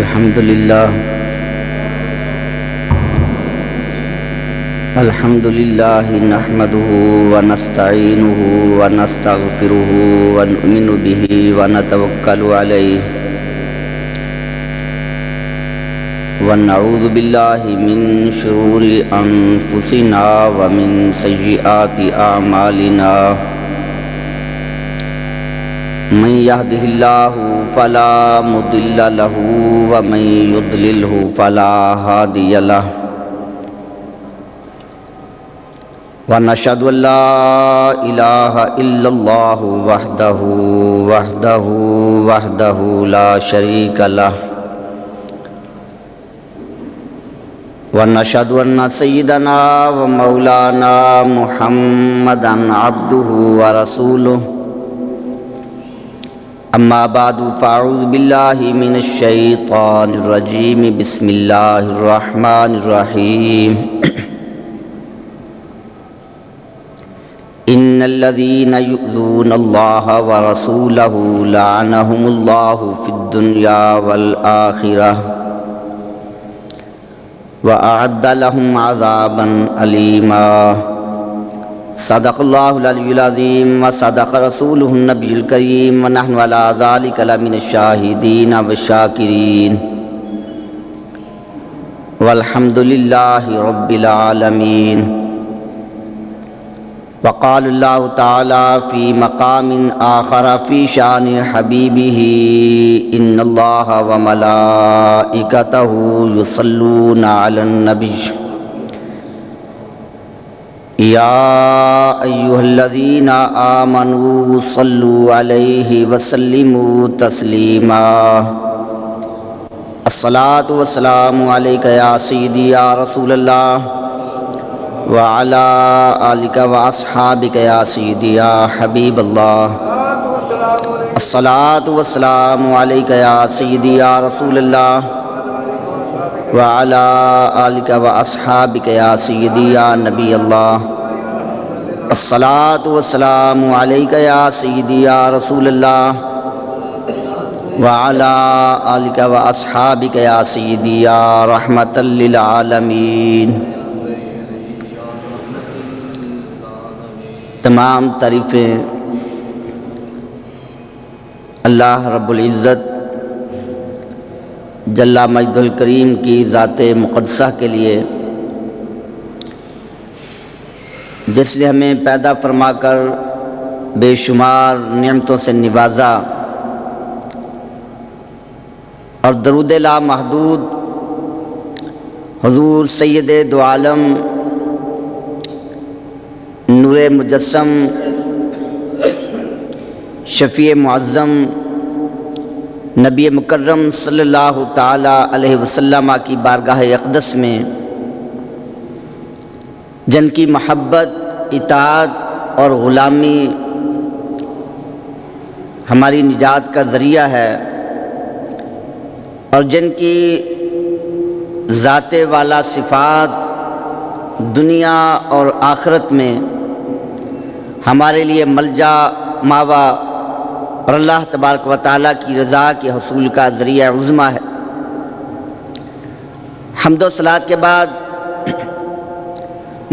الحمد لله نحمده ونستعينه ونستغفره ونؤمن به ونتوكل عليه ونعوذ بالله من شرور أنفسنا ومن سيئات أعمالنا من يهده الله فلا مضل له ومن يضلله فلا هادي له ونشهد أن لا إله إلا الله وحده لا شريك له ونشهد أن سيدنا ومولانا محمدا عبده ورسوله أما بعد فأعوذ بالله من الشيطان الرجيم بسم الله الرحمن الرحيم إن الذين يؤذون الله ورسوله لعنهم الله في الدنيا والآخرة وأعد لهم عذابا أليما صدق الله العلي العظيم وصدق رسوله النبي الكريم ونحن على ذلك لمن الشاهدين والشاكرين والحمد لله رب العالمين. وقال الله تعالى في مقام آخر في شان حبيبه إن الله وملائكته يصلون على النبي يا أيها الذين آمنوا صلوا عليه وسلموا تسليما. الصلاة والسلام عليك يا سيدي يا رسول الله وعلى آلك وأصحابك يا سيدي يا حبيب الله. الصلاة والسلام عليك يا سيدي يا رسول الله وعلى آلك وأصحابك يا سيدي يا نبي الله. الصلاة والسلام عليك يا سيدي يا رسول الله وعلى آلك وأصحابك يا سيدي يا رحمة للعالمين. تمام تعریفیں اللہ رب العزت جل مجد الکریم کی ذات مقدسہ کے لیے، جس نے ہمیں پیدا فرما کر بے شمار نعمتوں سے نوازا، اور درود لامحدود حضور سید دو عالم نور مجسم شفیع معظم نبی مکرم صلی اللہ تعالی علیہ وسلم کی بارگاہ اقدس میں، جن کی محبت، اطاعت اور غلامی ہماری نجات کا ذریعہ ہے، اور جن کی ذات والا صفات دنیا اور آخرت میں ہمارے لیے ملجا، ماوا اور اللہ تبارک و تعالیٰ کی رضا کے حصول کا ذریعہ عظمیٰ ہے. حمد و صلوات کے بعد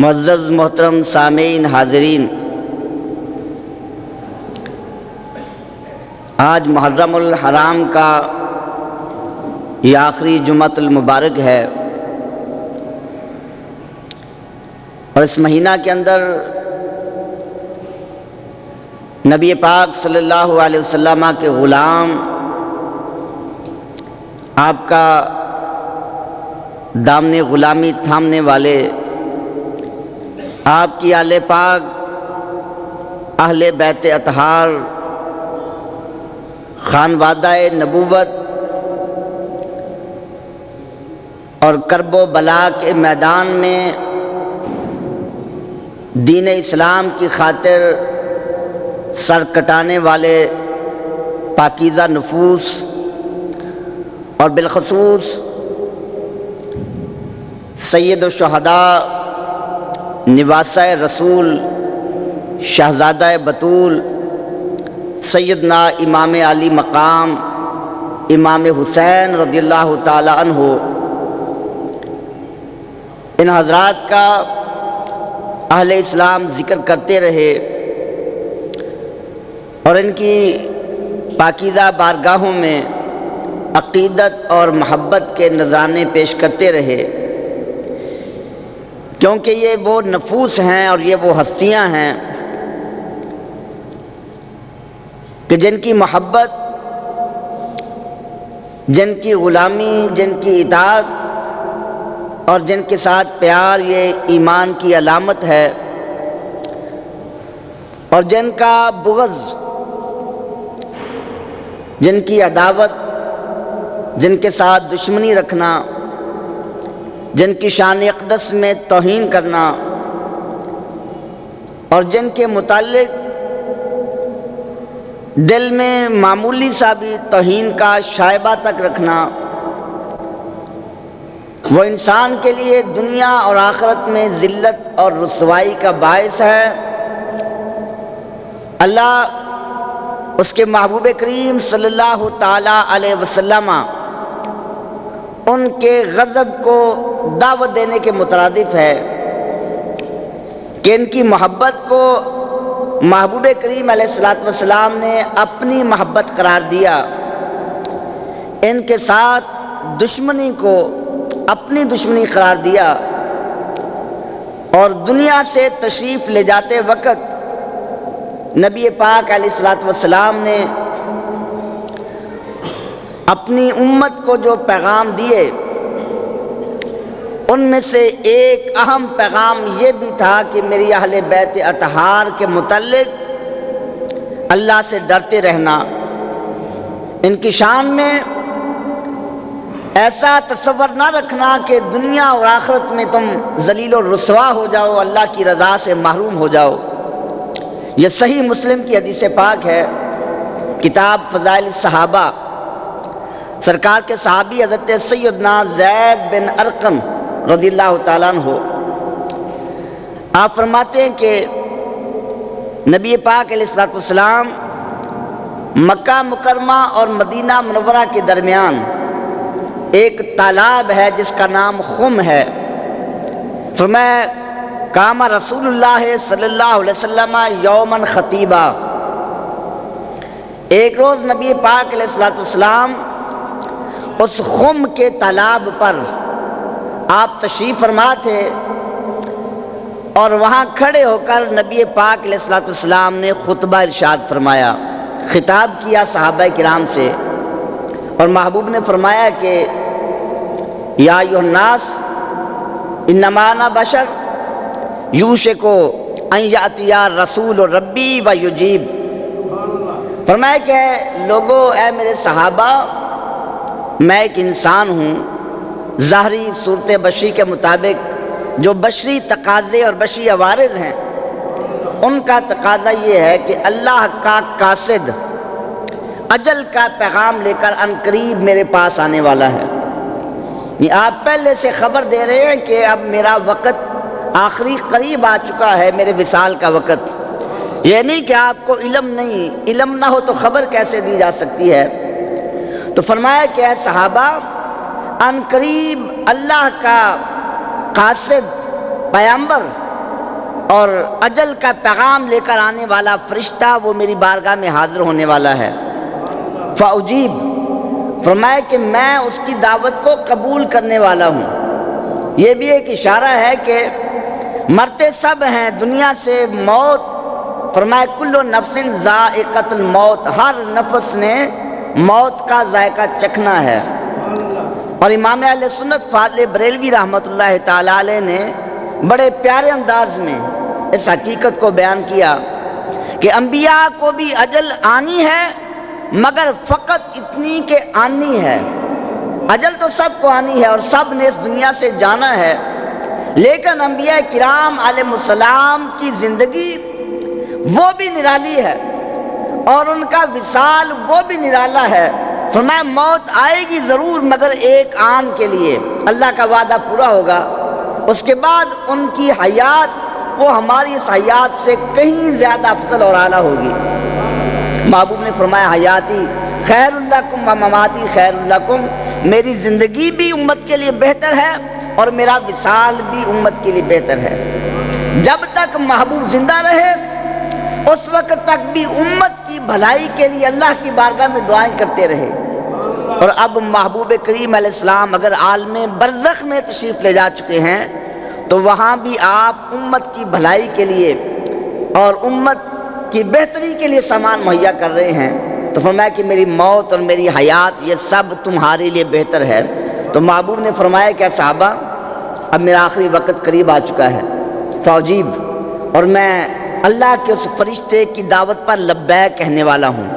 معزز محترم سامعین حاضرین، آج محرم الحرام کا یہ آخری جمعۃ المبارک ہے، اور اس مہینہ کے اندر نبی پاک صلی اللہ علیہ وسلم کے غلام، آپ کا دامن غلامی تھامنے والے، آپ کی آل پاک، اہل بیت اطہار، خانوادہ نبوت اور کرب و بلا کے میدان میں دین اسلام کی خاطر سر کٹانے والے پاکیزہ نفوس، اور بالخصوص سید الشہداء، نواسہ رسول، شہزادہ بطول، سیدنا امام علی مقام امام حسین رضی اللہ تعالی عنہ، ان حضرات کا اہل اسلام ذکر کرتے رہے اور ان کی پاکیزہ بارگاہوں میں عقیدت اور محبت کے نذرانے پیش کرتے رہے، کیونکہ یہ وہ نفوس ہیں اور یہ وہ ہستیاں ہیں کہ جن کی محبت، جن کی غلامی، جن کی اطاعت اور جن کے ساتھ پیار یہ ایمان کی علامت ہے، اور جن کا بغض، جن کی عداوت، جن کے ساتھ دشمنی رکھنا، جن کی شان اقدس میں توہین کرنا اور جن کے متعلق دل میں معمولی سا بھی توہین کا شائبہ تک رکھنا، وہ انسان کے لیے دنیا اور آخرت میں ذلت اور رسوائی کا باعث ہے۔ اللہ اس کے محبوب کریم صلی اللہ تعالی علیہ وسلم ان کے غضب کو دعوت دینے کے مترادف ہے کہ ان کی محبت کو محبوب کریم علیہ الصلوۃ والسلام نے اپنی محبت قرار دیا، ان کے ساتھ دشمنی کو اپنی دشمنی قرار دیا، اور دنیا سے تشریف لے جاتے وقت نبی پاک علیہ الصلوۃ والسلام نے اپنی امت کو جو پیغام دیے ان میں سے ایک اہم پیغام یہ بھی تھا کہ میری اہل بیت اطہار کے متعلق اللہ سے ڈرتے رہنا، ان کی شان میں ایسا تصور نہ رکھنا کہ دنیا اور آخرت میں تم ذلیل و رسوا ہو جاؤ، اللہ کی رضا سے محروم ہو جاؤ۔ یہ صحیح مسلم کی حدیث پاک ہے، کتاب فضائل الصحابہ، سرکار کے صحابی حضرت سیدنا زید بن ارقم رضی اللہ تعالیٰ عنہ، آپ فرماتے ہیں کہ نبی پاک علیہ الصلوۃ والسلام مکہ مکرمہ اور مدینہ منورہ کے درمیان ایک تالاب ہے جس کا نام خم ہے، فرمایا قام رسول اللہ صلی اللہ علیہ وسلم یوماً خطیبا، ایک روز نبی پاک علیہ الصلوۃ والسلام اس خم کے تالاب پر آپ تشریف فرما تھے، اور وہاں کھڑے ہو کر نبی پاک علیہ الصلوۃ والسلام نے خطبہ ارشاد فرمایا، خطاب کیا صحابہ کرام سے، اور محبوب نے فرمایا کہ یا ایھا الناس انما انا بشر یوشک ان یاتی رسول ربی و یجیب، فرمایا کہ لوگو، اے میرے صحابہ، میں ایک انسان ہوں، ظاہری صورت بشری کے مطابق جو بشری تقاضے اور بشری عوارض ہیں ان کا تقاضا یہ ہے کہ اللہ کا قاصد اجل کا پیغام لے کر عنقریب میرے پاس آنے والا ہے۔ یہ آپ پہلے سے خبر دے رہے ہیں کہ اب میرا وقت آخری قریب آ چکا ہے، میرے وصال کا وقت۔ یہ نہیں کہ آپ کو علم نہیں، علم نہ ہو تو خبر کیسے دی جا سکتی ہے؟ تو فرمایا کہ اے صحابہ، عنقریب اللہ کا قاصد پیغمبر اور اجل کا پیغام لے کر آنے والا فرشتہ وہ میری بارگاہ میں حاضر ہونے والا ہے۔ فاجیب، فرمایا کہ میں اس کی دعوت کو قبول کرنے والا ہوں۔ یہ بھی ایک اشارہ ہے کہ مرتے سب ہیں، دنیا سے موت، فرمایا کل نفس ذائقۃ الموت، ہر نفس نے موت کا ذائقہ چکھنا ہے۔ اور امام اہل سنت فاضل بریلوی رحمۃ اللہ تعالی علیہ نے بڑے پیارے انداز میں اس حقیقت کو بیان کیا کہ انبیاء کو بھی اجل آنی ہے، مگر فقط اتنی کہ آنی ہے۔ اجل تو سب کو آنی ہے اور سب نے اس دنیا سے جانا ہے، لیکن انبیاء کرام علیہ السلام کی زندگی وہ بھی نرالی ہے اور ان کا وصال وہ بھی نرالا ہے۔ فرمایا موت آئے گی ضرور، مگر ایک آن کے لیے، اللہ کا وعدہ پورا ہوگا، اس کے بعد ان کی حیات وہ ہماری اس حیات سے کہیں زیادہ افضل اور اعلیٰ ہوگی۔ محبوب نے فرمایا حیاتی خیر لکم و مماتی خیر لکم، میری زندگی بھی امت کے لیے بہتر ہے اور میرا وصال بھی امت کے لیے بہتر ہے۔ جب تک محبوب زندہ رہے اس وقت تک بھی امت کی بھلائی کے لیے اللہ کی بارگاہ میں دعائیں کرتے رہے، اور اب محبوب کریم علیہ السلام اگر عالم برزخ میں تشریف لے جا چکے ہیں تو وہاں بھی آپ امت کی بھلائی کے لیے اور امت کی بہتری کے لیے سامان مہیا کر رہے ہیں۔ تو فرمایا کہ میری موت اور میری حیات یہ سب تمہارے لیے بہتر ہے۔ تو محبوب نے فرمایا کہ صحابہ اب میرا آخری وقت قریب آ چکا ہے، فاجیب، اور میں اللہ کے اس فرشتے کی دعوت پر لبیک کہنے والا ہوں۔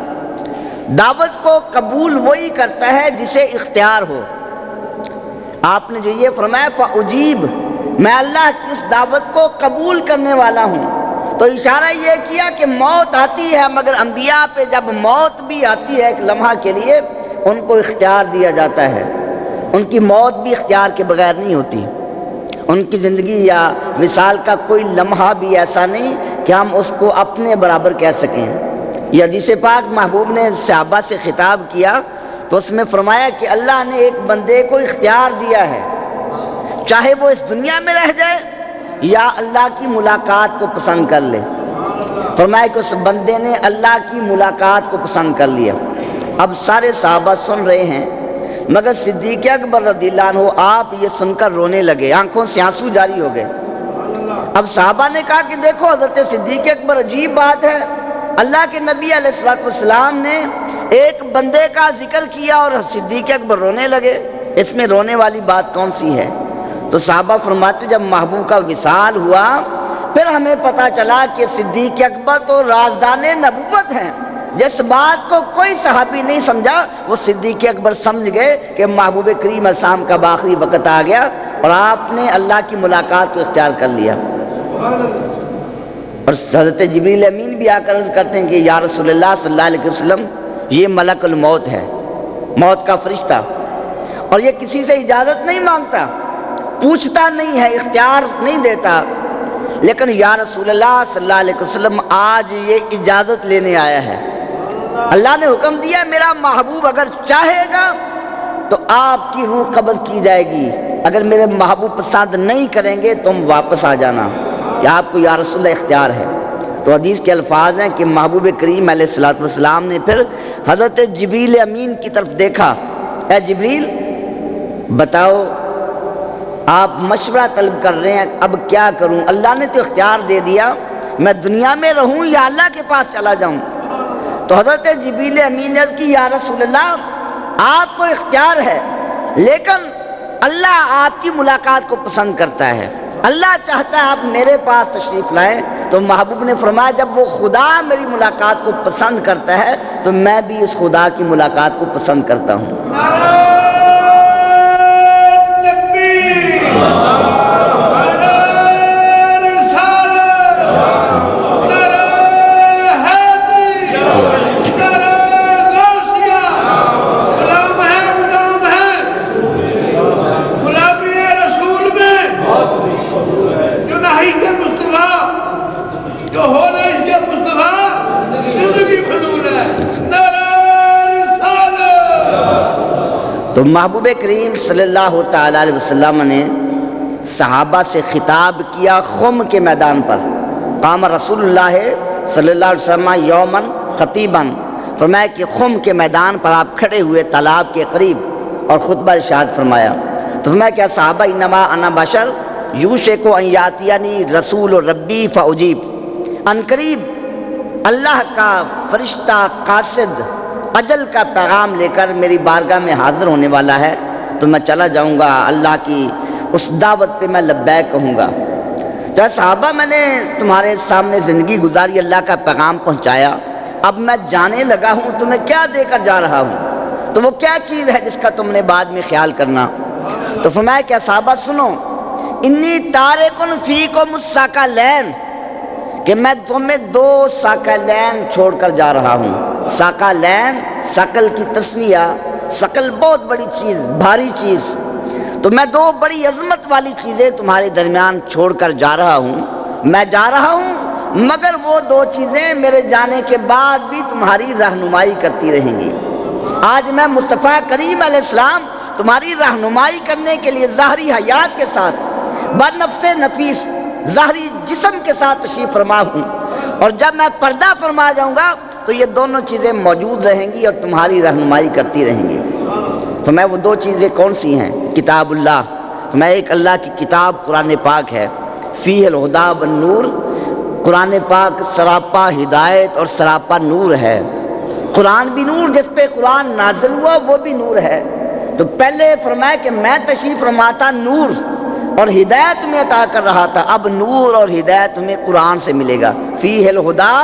دعوت کو قبول وہی کرتا ہے جسے اختیار ہو۔ آپ نے جو یہ فرمایا فاجیب، میں اللہ کی اس دعوت کو قبول کرنے والا ہوں، تو اشارہ یہ کیا کہ موت آتی ہے، مگر انبیاء پہ جب موت بھی آتی ہے ایک لمحہ کے لیے ان کو اختیار دیا جاتا ہے، ان کی موت بھی اختیار کے بغیر نہیں ہوتی، ان کی زندگی یا وصال کا کوئی لمحہ بھی ایسا نہیں کہ ہم اس کو اپنے برابر کہہ سکیں۔ یہ حدیث پاک محبوب نے صحابہ سے خطاب کیا تو اس میں فرمایا کہ اللہ نے ایک بندے کو اختیار دیا ہے، چاہے وہ اس دنیا میں رہ جائے یا اللہ کی ملاقات کو پسند کر لے۔ فرمایا کہ اس بندے نے اللہ کی ملاقات کو پسند کر لیا۔ اب سارے صحابہ سن رہے ہیں، مگر صدیق اکبر رضی اللہ عنہ آپ یہ سن کر رونے لگے، آنکھوں سے آنسو جاری ہو گئے۔ اب صحابہ نے کہا کہ دیکھو حضرت صدیق اکبر، عجیب بات ہے، اللہ کے نبی علیہ السلام نے ایک بندے کا ذکر کیا اور صدیق اکبر رونے لگے، اس میں رونے والی بات کون سی ہے؟ تو صحابہ فرماتے جب محبوب کا وصال ہوا پھر ہمیں پتا چلا کہ صدیق اکبر تو رازدان نبوت ہیں، جس بات کو کوئی صحابی نہیں سمجھا وہ صدیق اکبر سمجھ گئے کہ محبوب کریم علیہ السلام کا آخری وقت آ گیا اور آپ نے اللہ کی ملاقات کو اختیار کر لیا۔ اور حضرت جبریل امین بھی آ کر عرض کرتے ہیں کہ یا رسول اللہ صلی اللہ علیہ وسلم، یہ ملک الموت ہے، موت کا فرشتہ، اور یہ کسی سے اجازت نہیں مانگتا، پوچھتا نہیں ہے، اختیار نہیں دیتا، لیکن یا رسول اللہ صلی اللہ علیہ وسلم آج یہ اجازت لینے آیا ہے۔ اللہ نے حکم دیا میرا محبوب اگر چاہے گا تو آپ کی روح قبض کی جائے گی، اگر میرے محبوب پسند نہیں کریں گے تم واپس آ جانا، یا آپ کو یا رسول اللہ اختیار ہے۔ تو حدیث کے الفاظ ہیں کہ محبوب کریم علیہ السلام نے پھر حضرت جبریل امین کی طرف دیکھا، اے جبریل بتاؤ آپ مشورہ طلب کر رہے ہیں، اب کیا کروں؟ اللہ نے تو اختیار دے دیا، میں دنیا میں رہوں یا اللہ کے پاس چلا جاؤں؟ تو حضرت جبریل امین نے کی یا رسول اللہ آپ کو اختیار ہے، لیکن اللہ آپ کی ملاقات کو پسند کرتا ہے، اللہ چاہتا ہے آپ میرے پاس تشریف لائیں۔ تو محبوب نے فرمایا جب وہ خدا میری ملاقات کو پسند کرتا ہے تو میں بھی اس خدا کی ملاقات کو پسند کرتا ہوں۔ تو محبوب کریم صلی اللہ تعالی علیہ وسلم نے صحابہ سے خطاب کیا خم کے میدان پر۔ قام رسول اللہ صلی اللہ علیہ وسلم یومن خطیباً، فرمایا کہ خم کے میدان پر آپ کھڑے ہوئے تالاب کے قریب اور خطبہ ارشاد فرمایا۔ تو فرمایا کہ صحابہ انما انا بشر یوشک ان یاتینی رسول ربی فاجیب، ان قریب اللہ کا فرشتہ قاصد اجل کا پیغام لے کر میری بارگاہ میں حاضر ہونے والا ہے تو میں چلا جاؤں گا، اللہ کی اس دعوت پہ میں لبیک کہوں گا۔ تو صحابہ میں نے تمہارے سامنے زندگی گزاری، اللہ کا پیغام پہنچایا، اب میں جانے لگا ہوں، تمہیں کیا دے کر جا رہا ہوں، تو وہ کیا چیز ہے جس کا تم نے بعد میں خیال کرنا؟ تو فرمایا کہ صحابہ سنو، انی تارکن فیکم الثقلین، کہ میں تمہیں دو ثقلین چھوڑ کر جا رہا ہوں۔ ثقلین ثقل کی تسنیہ، ثقل بہت بڑی چیز، بھاری چیز، تو میں دو بڑی عظمت والی چیزیں تمہارے درمیان چھوڑ کر جا رہا ہوں۔ میں جا رہا ہوں مگر وہ دو چیزیں میرے جانے کے بعد بھی تمہاری رہنمائی کرتی رہیں گی۔ آج میں مصطفیٰ کریم علیہ السلام تمہاری رہنمائی کرنے کے لیے ظاہری حیات کے ساتھ بنفس نفیس ظاہری جسم کے ساتھ تشریف فرما ہوں، اور جب میں پردہ فرما جاؤں گا تو یہ دونوں چیزیں موجود رہیں گی اور تمہاری رہنمائی کرتی رہیں گی۔ تو میں وہ دو چیزیں کون سی ہیں؟ کتاب اللہ، میں ایک اللہ کی کتاب قرآن پاک ہے، فیہ الہدی والنور، قرآن پاک سراپا ہدایت اور سراپا نور ہے۔ قرآن بھی نور، جس پہ قرآن نازل ہوا وہ بھی نور ہے۔ تو پہلے فرمایا کہ میں تشریف فرماتا نور اور ہدایت تمہیں عطا کر رہا تھا، اب نور اور ہدایت تمہیں قرآن سے ملے گا۔ فیہ الہدی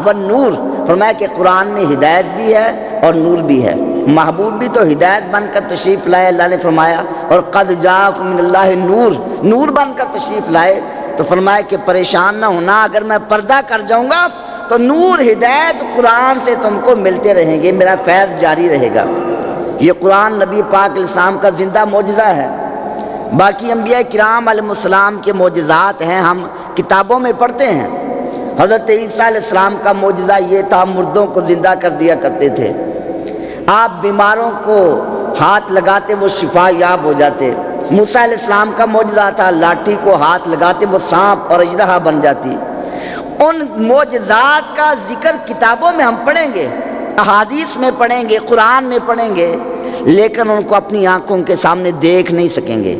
والنور، فرمایا کہ قرآن میں ہدایت بھی ہے اور نور بھی ہے۔ محبوب بھی تو ہدایت بن کر تشریف لائے، اللہ نے فرمایا، اور قد جاءکم من اللہ نور، نور بن کر تشریف لائے۔ تو فرمایا کہ پریشان نہ ہونا، اگر میں پردہ کر جاؤں گا تو نور ہدایت قرآن سے تم کو ملتے رہیں گے، میرا فیض جاری رہے گا۔ یہ قرآن نبی پاک علیہ السلام کا زندہ معجزہ ہے۔ باقی انبیاء کرام علیہ السلام کے معجزات ہیں، ہم کتابوں میں پڑھتے ہیں۔ حضرت عیسیٰ علیہ السلام کا معجزہ یہ تھا، مردوں کو زندہ کر دیا کرتے تھے، آپ بیماروں کو ہاتھ لگاتے وہ شفا یاب ہو جاتے۔ موسیٰ علیہ السلام کا معجزہ تھا، لاٹھی کو ہاتھ لگاتے وہ سانپ اور اژدہا بن جاتی۔ ان معجزات کا ذکر کتابوں میں ہم پڑھیں گے، احادیث میں پڑھیں گے، قرآن میں پڑھیں گے، لیکن ان کو اپنی آنکھوں کے سامنے دیکھ نہیں سکیں گے۔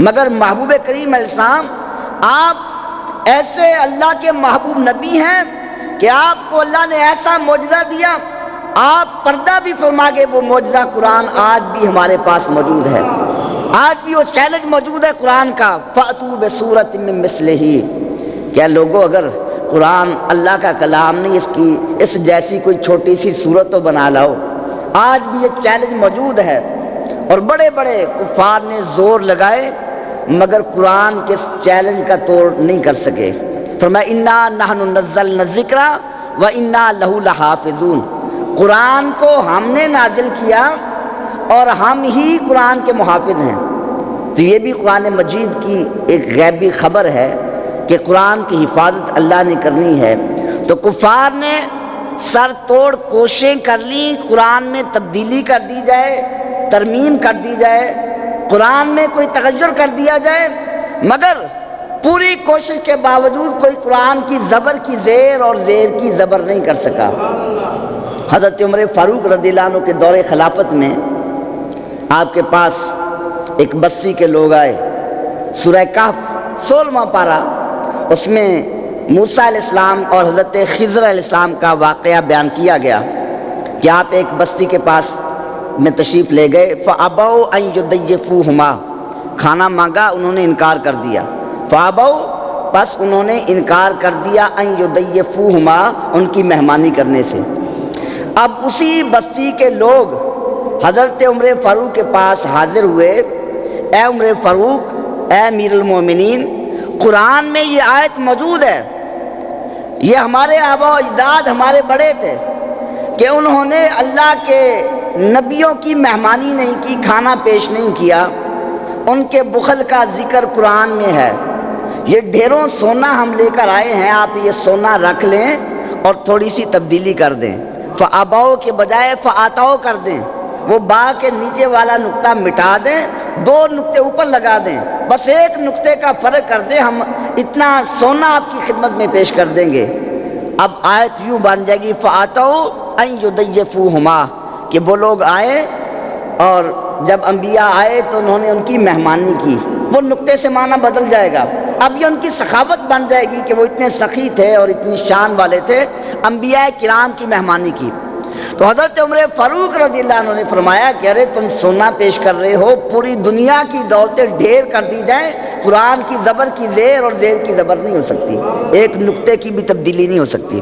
مگر محبوب کریم علیہ السلام، آپ ایسے اللہ کے محبوب نبی ہیں کہ آپ کو اللہ نے ایسا معجزہ دیا، آپ پردہ بھی فرما گئے۔ وہ معجزہ قرآن آج بھی ہمارے پاس موجود ہے، آج بھی وہ چیلنج موجود ہے قرآن کا، فَأْتُوا بِسُورَةٍ مِّن مِّثْلِهِ، کیا لوگوں اگر قرآن اللہ کا کلام نہیں، اس جیسی کوئی چھوٹی سی صورت تو بنا لاؤ۔ آج بھی یہ چیلنج موجود ہے، اور بڑے بڑے کفار نے زور لگائے مگر قرآن کے اس چیلنج کا توڑ نہیں کر سکے۔ فرمایا اِنَّا نَحْنُ نَزَّلْنَا الذِّكْرَ وَإِنَّا لَهُ لَحَافِظُونَ، قرآن کو ہم نے نازل کیا اور ہم ہی قرآن کے محافظ ہیں۔ تو یہ بھی قرآن مجید کی ایک غیبی خبر ہے کہ قرآن کی حفاظت اللہ نے کرنی ہے۔ تو کفار نے سر توڑ کوششیں کر لی، قرآن میں تبدیلی کر دی جائے، ترمیم کر دی جائے، قرآن میں کوئی تغیر کر دیا جائے، مگر پوری کوشش کے باوجود کوئی قرآن کی زبر کی زیر اور زیر کی زبر نہیں کر سکا۔ حضرت عمر فاروق رضی اللہ عنہ کے دور خلافت میں آپ کے پاس ایک بستی کے لوگ آئے، سورہ کہف 16واں پارہ، اس میں موسیٰ علیہ السلام اور حضرت خضر علیہ السلام کا واقعہ بیان کیا گیا کہ آپ ایک بستی کے پاس میں تشریف لے گئے، فَأَبَوْا أَن يُضَيِّفُوهُمَا، کھانا مانگا انہوں نے انکار کر دیا، فَأَبَوْا، پس انہوں نے انکار کر دیا، أَن يُضَيِّفُوهُمَا، ان کی مہمانی کرنے سے۔ اب اسی بستی کے لوگ حضرت عمر فاروق کے پاس حاضر ہوئے، اے عمر فاروق، اے امیر المومنین، قرآن میں یہ آیت موجود ہے، یہ ہمارے آبا و اجداد ہمارے بڑے تھے کہ انہوں نے اللہ کے نبیوں کی مہمانی نہیں کی، کھانا پیش نہیں کیا، ان کے بخل کا ذکر قرآن میں ہے۔ یہ ڈھیروں سونا ہم لے کر آئے ہیں، آپ یہ سونا رکھ لیں اور تھوڑی سی تبدیلی کر دیں، فَآبَاؤ کے بجائے فَآتَاؤ کر دیں، وہ با کے نیچے والا نقطہ مٹا دیں، دو نقطے اوپر لگا دیں، بس ایک نقطے کا فرق کر دیں، ہم اتنا سونا آپ کی خدمت میں پیش کر دیں گے۔ اب آیت یوں بن جائے گی، فَآتَوْا أَن يُضَيِّفُوهُمَا، کہ وہ لوگ آئے اور جب انبیاء آئے تو انہوں نے ان کی مہمانی کی، وہ نقطے سے معنی بدل جائے گا، اب یہ ان کی سخاوت بن جائے گی کہ وہ اتنے سخی تھے اور اتنی شان والے تھے، انبیاء کرام کی مہمانی کی۔ تو حضرت عمر فاروق رضی اللہ عنہ نے فرمایا کہ ارے تم سونا پیش کر رہے ہو، پوری دنیا کی دولتیں ڈھیر کر دی جائیں، قرآن کی زبر کی زیر اور زیر کی زبر نہیں ہو سکتی، ایک نقطے کی بھی تبدیلی نہیں ہو سکتی۔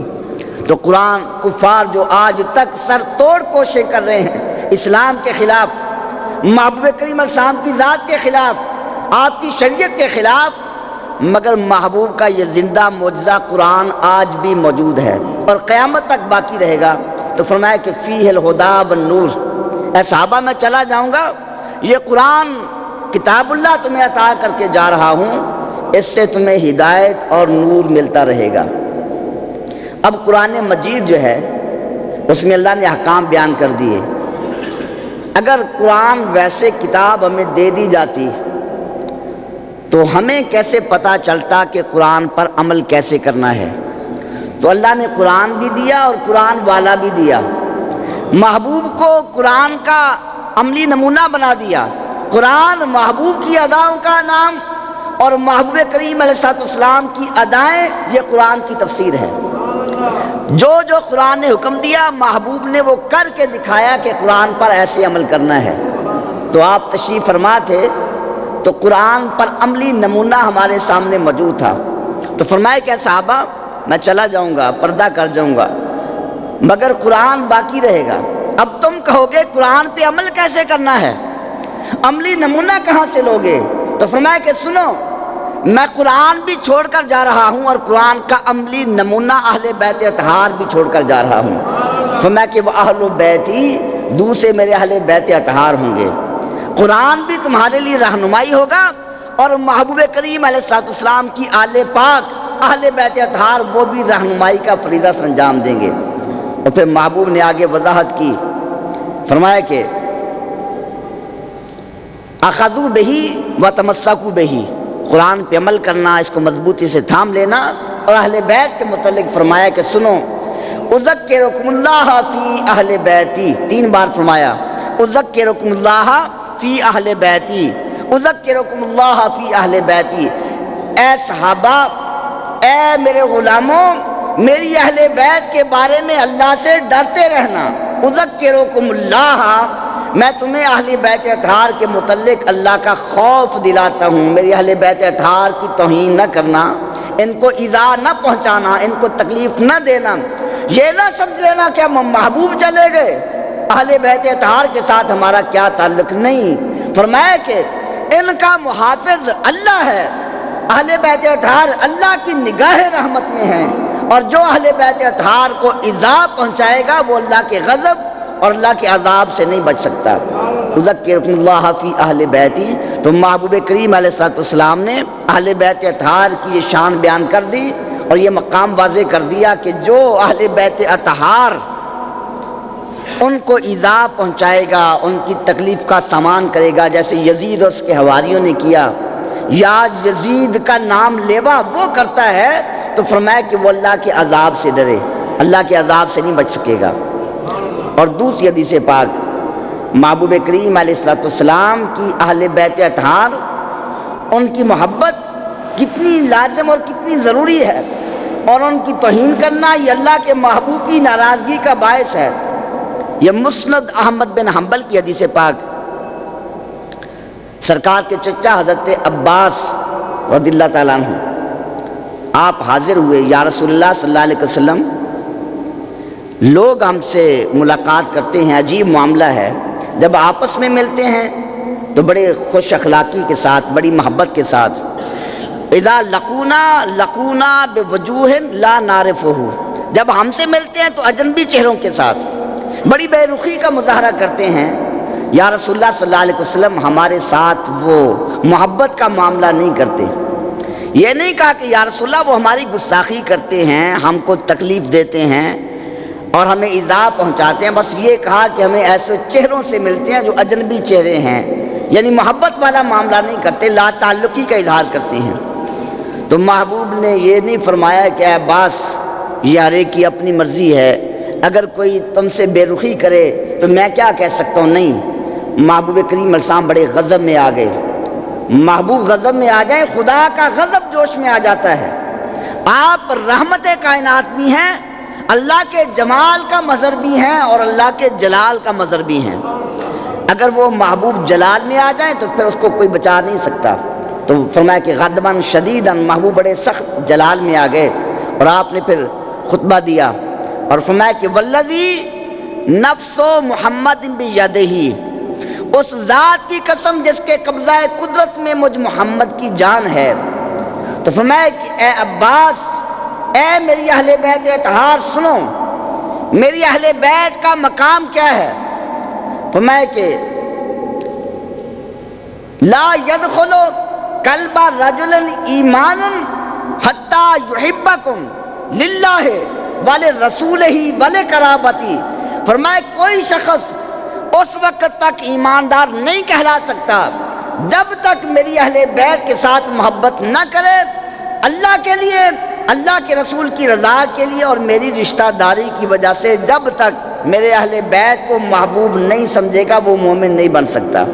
تو قرآن کفار جو آج تک سر توڑ کوششیں کر رہے ہیں اسلام کے خلاف، محبوب کریم علیہ السلام کی ذات کے خلاف، آپ کی شریعت کے خلاف، مگر محبوب کا یہ زندہ معجزہ قرآن آج بھی موجود ہے اور قیامت تک باقی رہے گا۔ تو فرمایا کہ فیہ الہدی والنور، اے صحابہ میں چلا جاؤں گا، یہ قرآن کتاب اللہ تمہیں عطا کر کے جا رہا ہوں، اس سے تمہیں ہدایت اور نور ملتا رہے گا۔ اب قرآن مجید جو ہے اس میں اللہ نے احکام بیان کر دیے، اگر قرآن ویسے کتاب ہمیں دے دی جاتی تو ہمیں کیسے پتہ چلتا کہ قرآن پر عمل کیسے کرنا ہے؟ تو اللہ نے قرآن بھی دیا اور قرآن والا بھی دیا، محبوب کو قرآن کا عملی نمونہ بنا دیا۔ قرآن محبوب کی اداؤں کا نام اور محبوب کریم علیہ السلام کی ادائیں، یہ قرآن کی تفسیر ہے۔ جو جو قرآن نے حکم دیا محبوب نے وہ کر کے دکھایا کہ قرآن پر ایسے عمل کرنا ہے۔ تو آپ تشریف فرما تھے تو قرآن پر عملی نمونہ ہمارے سامنے موجود تھا، تو فرمائے کہ صحابہ میں چلا جاؤں گا، پردہ کر جاؤں گا، مگر قرآن باقی رہے گا۔ اب تم کہو گے قرآن پہ عمل کیسے کرنا ہے، عملی نمونہ کہاں سے لوگے؟ تو فرمایا کہ سنو، میں قرآن بھی چھوڑ کر جا رہا ہوں اور قرآن کا عملی نمونہ اہل بیت اطہار بھی چھوڑ کر جا رہا ہوں۔ فرمایا کہ وہ اہل بیتی، دوسرے میرے اہل بیت اطہار ہوں گے۔ قرآن بھی تمہارے لیے رہنمائی ہوگا اور محبوب کریم علیہ السلام کی آل پاک اہل بیت اطہار وہ بھی رہنمائی کا فریضہ سر انجام دیں گے۔ اور پھر محبوب نے آگے وضاحت کی، فرمایا کہ اخذوا بہی وتمسکوا بہی، قرآن پہ عمل کرنا، اس کو مضبوطی سے تھام لینا۔ اور اہل بیت کے متعلق فرمایا کہ سنو، اذکرکم اللہ فی اہل بیتی، 3 بار فرمایا، اذکرکم اللہ فی اہل بیتی، اذکرکم اللہ فی اہل بیتی۔ اے صحابہ، اے میرے غلاموں، میری اہل بیت کے بارے میں اللہ سے ڈرتے رہنا۔ اذکرکم اللہ، میں تمہیں اہل بیت اطہار کے متعلق اللہ کا خوف دلاتا ہوں، میری اہل بیت اطہار کی توہین نہ کرنا، ان کو ایذا نہ پہنچانا، ان کو تکلیف نہ دینا۔ یہ نہ سمجھ لینا کہ ہم محبوب چلے گئے، اہل بیت اطہار کے ساتھ ہمارا کیا تعلق، نہیں۔ فرمایا کہ ان کا محافظ اللہ ہے، اہل بیت اطہار اللہ کی نگاہ رحمت میں ہیں، اور جو اہل بیت اطہار کو ایذا پہنچائے گا وہ اللہ کے غضب اور اللہ کے عذاب سے نہیں بچ سکتا۔ اذکرکم اللہ فی اہل بیتی، تو محبوب کریم علیہ السلام نے اہل بیت اطہار کی یہ شان بیان کر دی اور یہ مقام واضح کر دیا کہ جو اہل بیت اطہار ان کو ایذا پہنچائے گا، ان کی تکلیف کا سامان کرے گا، جیسے یزید اور اس کے حواریوں نے کیا، یا یزید کا نام لیوا وہ کرتا ہے، تو فرمایا کہ وہ اللہ کے عذاب سے ڈرے، اللہ کے عذاب سے نہیں بچ سکے گا۔ اور دوسری حدیث پاک، محبوب کریم علیہ السلام کی اہل بیت اطہار، ان کی محبت کتنی لازم اور کتنی ضروری ہے، اور ان کی توہین کرنا یہ اللہ کے محبوب کی ناراضگی کا باعث ہے۔ یہ مسند احمد بن حنبل کی حدیث پاک، سرکار کے چچا حضرت عباس رضی اللہ تعالیٰ عنہ آپ حاضر ہوئے، یا رسول اللہ صلی اللہ علیہ وسلم، لوگ ہم سے ملاقات کرتے ہیں، عجیب معاملہ ہے، جب آپس میں ملتے ہیں تو بڑے خوش اخلاقی کے ساتھ، بڑی محبت کے ساتھ، اذا لقونا بوجوہ لا نعرفہ، جب ہم سے ملتے ہیں تو اجنبی چہروں کے ساتھ بڑی بے رخی کا مظاہرہ کرتے ہیں۔ یا رسول اللہ صلی اللہ علیہ وسلم ہمارے ساتھ وہ محبت کا معاملہ نہیں کرتے، یہ نہیں کہا کہ یا رسول اللہ وہ ہماری گستاخی کرتے ہیں، ہم کو تکلیف دیتے ہیں اور ہمیں ایذا پہنچاتے ہیں، بس یہ کہا کہ ہمیں ایسے چہروں سے ملتے ہیں جو اجنبی چہرے ہیں، یعنی محبت والا معاملہ نہیں کرتے، لا تعلقی کا اظہار کرتے ہیں۔ تو محبوب نے یہ نہیں فرمایا کہ اے عباس یہ ہر ایک کی اپنی مرضی ہے، اگر کوئی تم سے بے رخی کرے تو میں کیا کہہ سکتا ہوں، نہیں۔ محبوب کریم علیہ السلام بڑے غضب میں آ گئے۔ محبوب غضب میں آ جائیں، خدا کا غضب جوش میں آ جاتا ہے۔ آپ رحمت کائنات بھی ہیں، اللہ کے جمال کا مظہر بھی ہیں اور اللہ کے جلال کا مظہر بھی ہیں۔ اگر وہ محبوب جلال میں آ جائیں تو پھر اس کو کوئی بچا نہیں سکتا۔ تو فرمایا کہ غضباً شدیداً، محبوب بڑے سخت جلال میں آ گئے، اور آپ نے پھر خطبہ دیا اور فرمایا کہ والذی نفس محمد بیدہ، اس ذات کی قسم جس کے قبضہ قدرت میں مجھ محمد کی جان ہے۔ تو فرمایا کہ اے عباس، اے میری اہل بیت اطہار سنو، میری اہل بیت کا مقام کیا ہے؟ فرمایا کہ لا يدخل قلب رجل ایمان حتی یحبکم للہ ولرسولہ ولقرابتی، فرمایا کوئی شخص اس وقت تک ایماندار نہیں کہلا سکتا جب تک میری اہل بیت کے ساتھ محبت نہ کرے، اللہ کے لیے، اللہ کے رسول کی رضا کے لیے اور میری رشتہ داری کی وجہ سے جب تک میرے اہل بیت کو محبوب نہیں سمجھے گا وہ مومن نہیں بن سکتا۔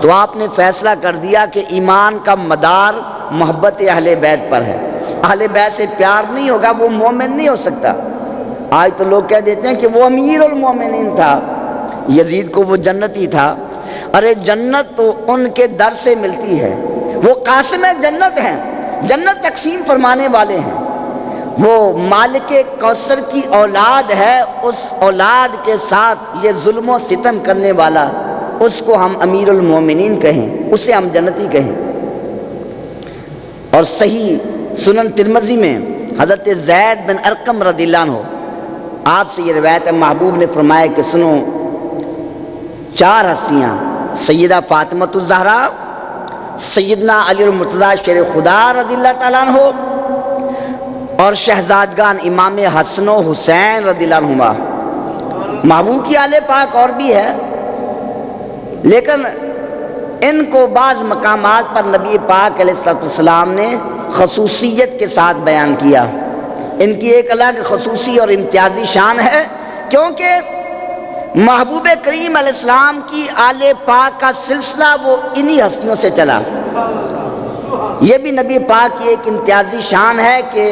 تو آپ نے فیصلہ کر دیا کہ ایمان کا مدار محبت اہل بیت پر ہے، اہل بیت سے پیار نہیں ہوگا وہ مومن نہیں ہو سکتا۔ آج تو لوگ کہہ دیتے ہیں کہ وہ امیر المومنین تھا، یزید کو وہ جنتی تھا۔ ارے جنت تو ان کے در سے ملتی ہے، وہ قاسم جنت ہیں، جنت تقسیم فرمانے والے ہیں، وہ مالک کوثر کی اولاد ہے، اس اولاد کے ساتھ یہ ظلم و ستم کرنے والا، اس کو ہم امیر المومنین کہیں، اسے ہم جنتی کہیں۔ اور صحیح سنن ترمذی میں حضرت زید بن ارقم رضی اللہ عنہ آپ سے یہ روایت ہے، محبوب نے فرمایا کہ سنو، 4 ہستیاں سیدہ فاطمۃ الزہرا، سیدنا علی المرتضیٰ شیر خدا رضی اللہ تعالیٰ عنہ اور شہزادگان امام حسن و حسین رضی اللہ عنہما۔ محبوب کی آل پاک اور بھی ہے، لیکن ان کو بعض مقامات پر نبی پاک علیہ السلام نے خصوصیت کے ساتھ بیان کیا۔ ان کی ایک الگ خصوصی اور امتیازی شان ہے، کیونکہ محبوب کریم علیہ السلام کی آل پاک کا سلسلہ وہ انہی ہستیوں سے چلا۔ یہ بھی نبی پاک کی ایک امتیازی شان ہے کہ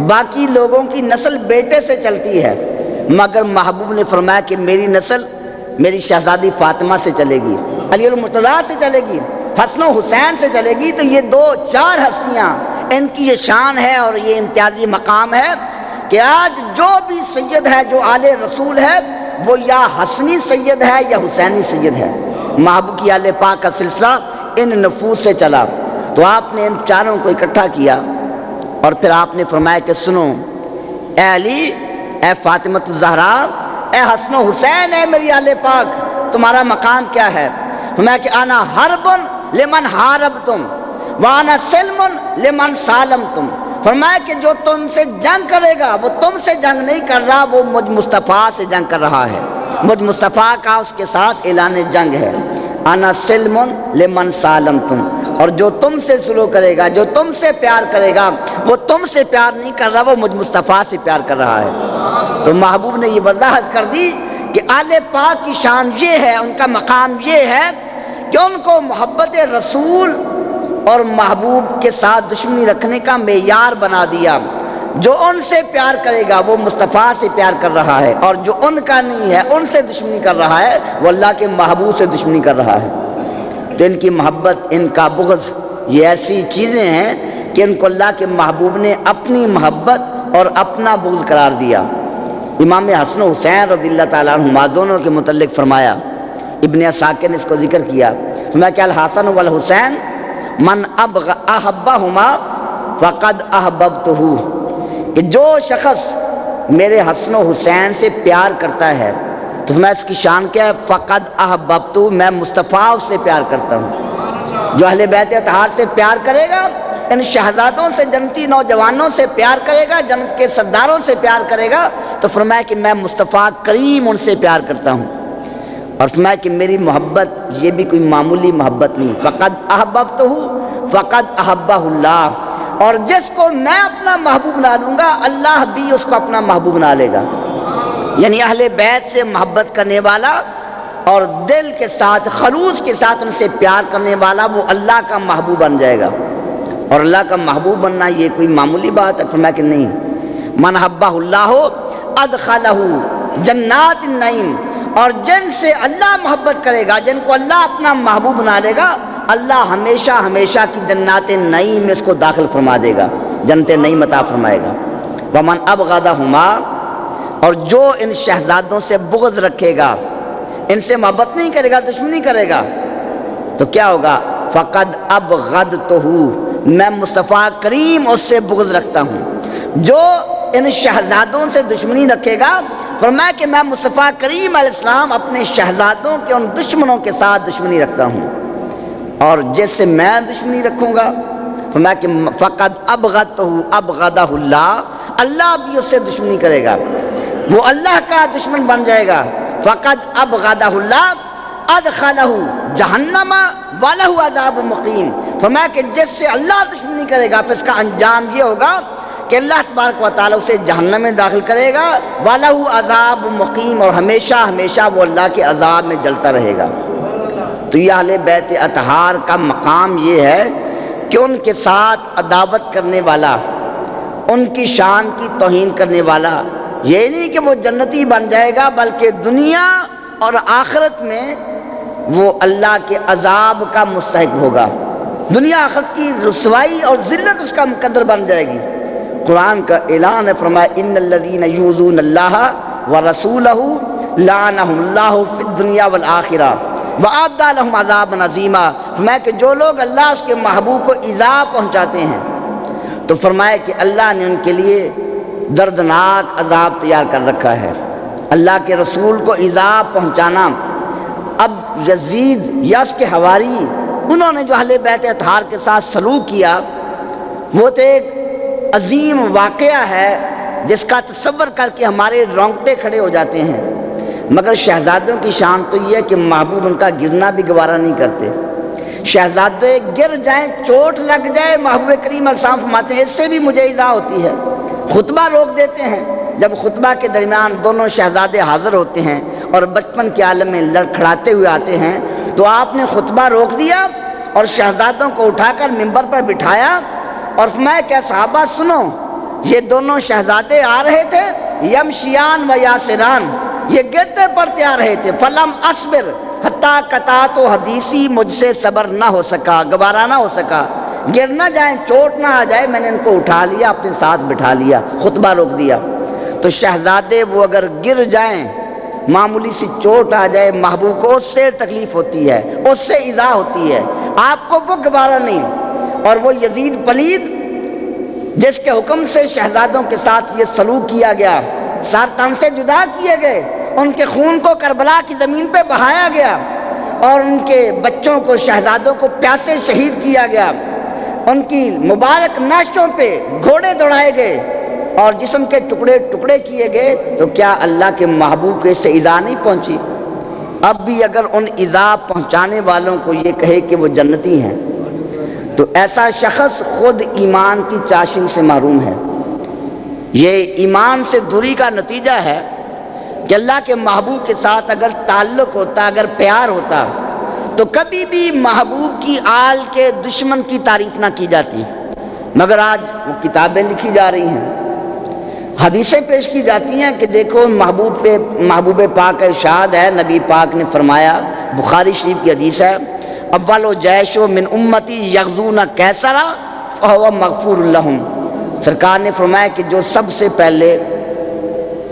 باقی لوگوں کی نسل بیٹے سے چلتی ہے، مگر محبوب نے فرمایا کہ میری نسل میری شہزادی فاطمہ سے چلے گی، علی المرتضیٰ سے چلے گی، حسن و حسین سے چلے گی۔ تو یہ 4 ہستیاں، ان کی یہ شان ہے اور یہ امتیازی مقام ہے کہ آج جو بھی سید ہے، جو آل رسول ہے، وہ یا حسنی سید ہے یا حسینی سید ہے۔ محبوب کی آل پاک کا سلسلہ ان نفوس سے چلا۔ تو آپ نے ان 4 کو اکٹھا کیا اور پھر آپ نے فرمایا کہ سنو، اے علی، اے فاطمۃ الزہرا، اے حسن و حسین، اے میری آل پاک، تمہارا مقام کیا ہے؟ فرمایا کہ انا حرب لمن حاربتم وانا سلم لمن سالمتم۔ فرمایا کہ جو تم سے جنگ کرے گا وہ تم سے جنگ نہیں کر رہا، وہ مجھ مصطفیٰ سے جنگ کر رہا ہے، مجھ مصطفیٰ کا اس کے ساتھ اعلان جنگ ہے۔ انا سلم لمن سالمتم، اور جو تم سے سلوک کرے گا، جو تم سے پیار کرے گا، وہ تم سے پیار نہیں کر رہا، وہ مجھ مصطفیٰ سے پیار کر رہا ہے۔ تو محبوب نے یہ وضاحت کر دی کہ آل پاک کی شان یہ ہے، ان کا مقام یہ ہے کہ ان کو محبت رسول اور محبوب کے ساتھ دشمنی رکھنے کا معیار بنا دیا۔ جو ان سے پیار کرے گا وہ مصطفیٰ سے پیار کر رہا ہے، اور جو ان کا نہیں ہے، ان سے دشمنی کر رہا ہے، وہ اللہ کے محبوب سے دشمنی کر رہا ہے۔ تو ان کی محبت، ان کا بغض، یہ ایسی چیزیں ہیں کہ ان کو اللہ کے محبوب نے اپنی محبت اور اپنا بغض قرار دیا۔ امام حسن و حسین رضی اللہ تعالیٰ عنہما دونوں کے متعلق فرمایا، ابن عساکر نے اس کو ذکر کیا، فرمایا کہ الحسن والحسین من احبہما فقد احببتہ، کہ جو شخص میرے حسن و حسین سے پیار کرتا ہے تو میں اس کی شان کیا ہے؟ فقد احببتہ، میں مصطفیٰ سے پیار کرتا ہوں۔ جو اہل بیت اطہار سے پیار کرے گا، ان شہزادوں سے، جنتی نوجوانوں سے پیار کرے گا، جنت کے سرداروں سے پیار کرے گا، تو فرمایا کہ میں مصطفیٰ کریم ان سے پیار کرتا ہوں۔ اور فرمایا کہ میری محبت یہ بھی کوئی معمولی محبت نہیں، فقد احببتہ فقد احبہ اللہ، اور جس کو میں اپنا محبوب بنا لوں گا، اللہ بھی اس کو اپنا محبوب بنا لے گا۔ یعنی اہل بیت سے محبت کرنے والا اور دل کے ساتھ، خلوص کے ساتھ ان سے پیار کرنے والا، وہ اللہ کا محبوب بن جائے گا۔ اور اللہ کا محبوب بننا یہ کوئی معمولی بات ہے؟ فرمایا کہ نہیں، من حبہ اللہ ادخلہ جنات النعیم، اور جن سے اللہ محبت کرے گا، جن کو اللہ اپنا محبوب بنا لے گا، اللہ ہمیشہ ہمیشہ کی جنات نعیم میں اس کو داخل فرما دے گا، جنت نعیم عطا فرمائے گا۔ ومن ابغضہما، اور جو ان شہزادوں سے بغض رکھے گا، ان سے محبت نہیں کرے گا، دشمنی کرے گا، تو کیا ہوگا؟ فقد ابغضتہ، میں مصطفیٰ کریم اس سے بغض رکھتا ہوں۔ جو ان شہزادوں سے دشمنی رکھے گا، فرمایا کہ میں مصطفیٰ کریم علیہ السلام اپنے شہزادوں کے ان دشمنوں کے ساتھ دشمنی رکھتا ہوں، اور جس سے میں دشمنی رکھوں گا، فرمایا کہ فقد ابغضتہ ابغضہ اللہ، اللہ بھی اس سے دشمنی کرے گا، وہ اللہ کا دشمن بن جائے گا، فقد ابغضہ اللہ ادخلہ جہنم ولہ عذاب مقیم. فرمایا کہ جس سے اللہ دشمنی کرے گا پھر اس کا انجام یہ ہوگا کہ اللہ تبارک و تعالیٰ اسے جہنم میں داخل کرے گا، وَلَهُ عذاب مقیم، اور ہمیشہ ہمیشہ وہ اللہ کے عذاب میں جلتا رہے گا. تو یہ اہل بیت اطہار کا مقام یہ ہے کہ ان کے ساتھ عداوت کرنے والا، ان کی شان کی توہین کرنے والا، یہ نہیں کہ وہ جنتی بن جائے گا بلکہ دنیا اور آخرت میں وہ اللہ کے عذاب کا مستحق ہوگا. دنیا آخرت کی رسوائی اور ذلت اس کا مقدر بن جائے گی. قرآن کا اعلان ہے، فرمایا ان الذین یؤذون اللہ ورسولہ لعنہم اللہ فی الدنیا والآخرہ وَأَعَدَّ لَهُمْ عَذَابًا عَظِیمًا. فرمایا کہ جو لوگ اللہ اس کے محبوب کو ایذا پہنچاتے ہیں تو فرمایا کہ اللہ نے ان کے لیے دردناک عذاب تیار کر رکھا ہے. اللہ کے رسول کو ایذا پہنچانا. اب یزید یا اس کے حواری، انہوں نے جو اہل بیت اطہار کے ساتھ سلوک کیا وہ تو ایک عظیم واقعہ ہے جس کا تصور کر کے ہمارے رونگٹے کھڑے ہو جاتے ہیں. مگر شہزادوں کی شان تو یہ ہے کہ محبوب ان کا گرنا بھی گوارا نہیں کرتے. شہزادے گر جائیں، چوٹ لگ جائے، محبوب کریم علیہ السلام فرماتے ہیں اس سے بھی مجھے ایذا ہوتی ہے. خطبہ روک دیتے ہیں. جب خطبہ کے درمیان دونوں شہزادے حاضر ہوتے ہیں اور بچپن کے عالم میں لڑکھڑاتے ہوئے آتے ہیں تو آپ نے خطبہ روک دیا اور شہزادوں کو اٹھا کر ممبر پر بٹھایا اور فرمایا کہ صحابہ سنو، یہ دونوں شہزادے آ رہے تھے یمشیان و یاسران، یہ گرتے پڑتے آ رہے تھے. فلم اصبر حتیٰ قطعت و حدیثی، مجھ سے صبر نہ ہو سکا، گوارا نہ ہو سکا، گر نہ جائیں، چوٹ نہ آ جائے، میں نے ان کو اٹھا لیا، اپنے ساتھ بٹھا لیا، خطبہ روک دیا. تو شہزادے وہ اگر گر جائیں، معمولی سی چوٹ آ جائے، محبوب کو اس سے تکلیف ہوتی ہے، اس سے ایذا ہوتی ہے، آپ کو وہ گوارا نہیں. اور وہ یزید پلید جس کے حکم سے شہزادوں کے ساتھ یہ سلوک کیا گیا، سر تن سے جدا کیے گئے، ان کے خون کو کربلا کی زمین پہ بہایا گیا اور ان کے بچوں کو، شہزادوں کو پیاسے شہید کیا گیا، ان کی مبارک نعشوں پہ گھوڑے دوڑائے گئے اور جسم کے ٹکڑے ٹکڑے کیے گئے، تو کیا اللہ کے محبوب کے سے ایذا نہیں پہنچی؟ اب بھی اگر ان ایذا پہنچانے والوں کو یہ کہے کہ وہ جنتی ہیں تو ایسا شخص خود ایمان کی چاشنی سے محروم ہے. یہ ایمان سے دوری کا نتیجہ ہے کہ اللہ کے محبوب کے ساتھ اگر تعلق ہوتا، اگر پیار ہوتا تو کبھی بھی محبوب کی آل کے دشمن کی تعریف نہ کی جاتی. مگر آج وہ کتابیں لکھی جا رہی ہیں، حدیثیں پیش کی جاتی ہیں کہ دیکھو محبوب پاک کا ارشاد ہے، نبی پاک نے فرمایا، بخاری شریف کی حدیث ہے، اول و جیش و من امتی یغزون کیسرا فہو مغفور لہم. سرکار نے فرمایا کہ جو سب سے پہلے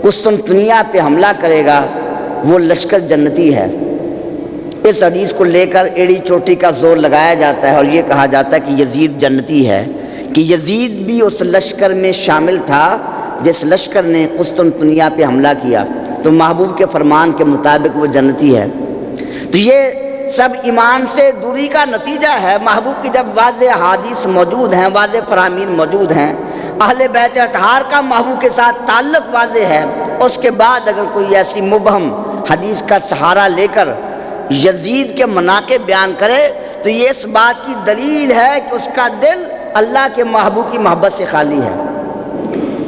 قسطنطنیہ پہ حملہ کرے گا وہ لشکر جنتی ہے. اس حدیث کو لے کر ایڑی چوٹی کا زور لگایا جاتا ہے اور یہ کہا جاتا ہے کہ یزید جنتی ہے، کہ یزید بھی اس لشکر میں شامل تھا جس لشکر نے قسطنطنیہ پہ حملہ کیا، تو محبوب کے فرمان کے مطابق وہ جنتی ہے. تو یہ سب ایمان سے دوری کا نتیجہ ہے. محبوب کی جب واضح احادیث موجود ہیں، واضح فرامین موجود ہیں، اہل بیت اطہار کا محبوب کے ساتھ تعلق واضح ہے، اس کے بعد اگر کوئی ایسی مبہم حدیث کا سہارا لے کر یزید کے مناقب بیان کرے تو یہ اس بات کی دلیل ہے کہ اس کا دل اللہ کے محبوب کی محبت سے خالی ہے.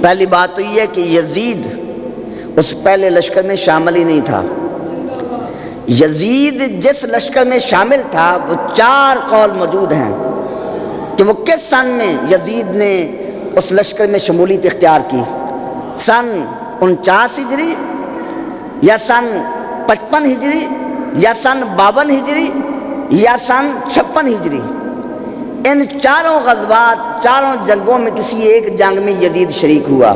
پہلی بات تو یہ ہے کہ یزید اس پہلے لشکر میں شامل ہی نہیں تھا. یزید جس لشکر میں شامل تھا وہ 4 قول موجود ہیں کہ وہ کس سن میں یزید نے اس لشکر میں شمولیت اختیار کی. سن 49 ہجری یا سن 55 ہجری یا سن 52 ہجری یا سن 56 ہجری. ان 4 غزوات، 4 جنگوں میں کسی ایک جنگ میں یزید شریک ہوا،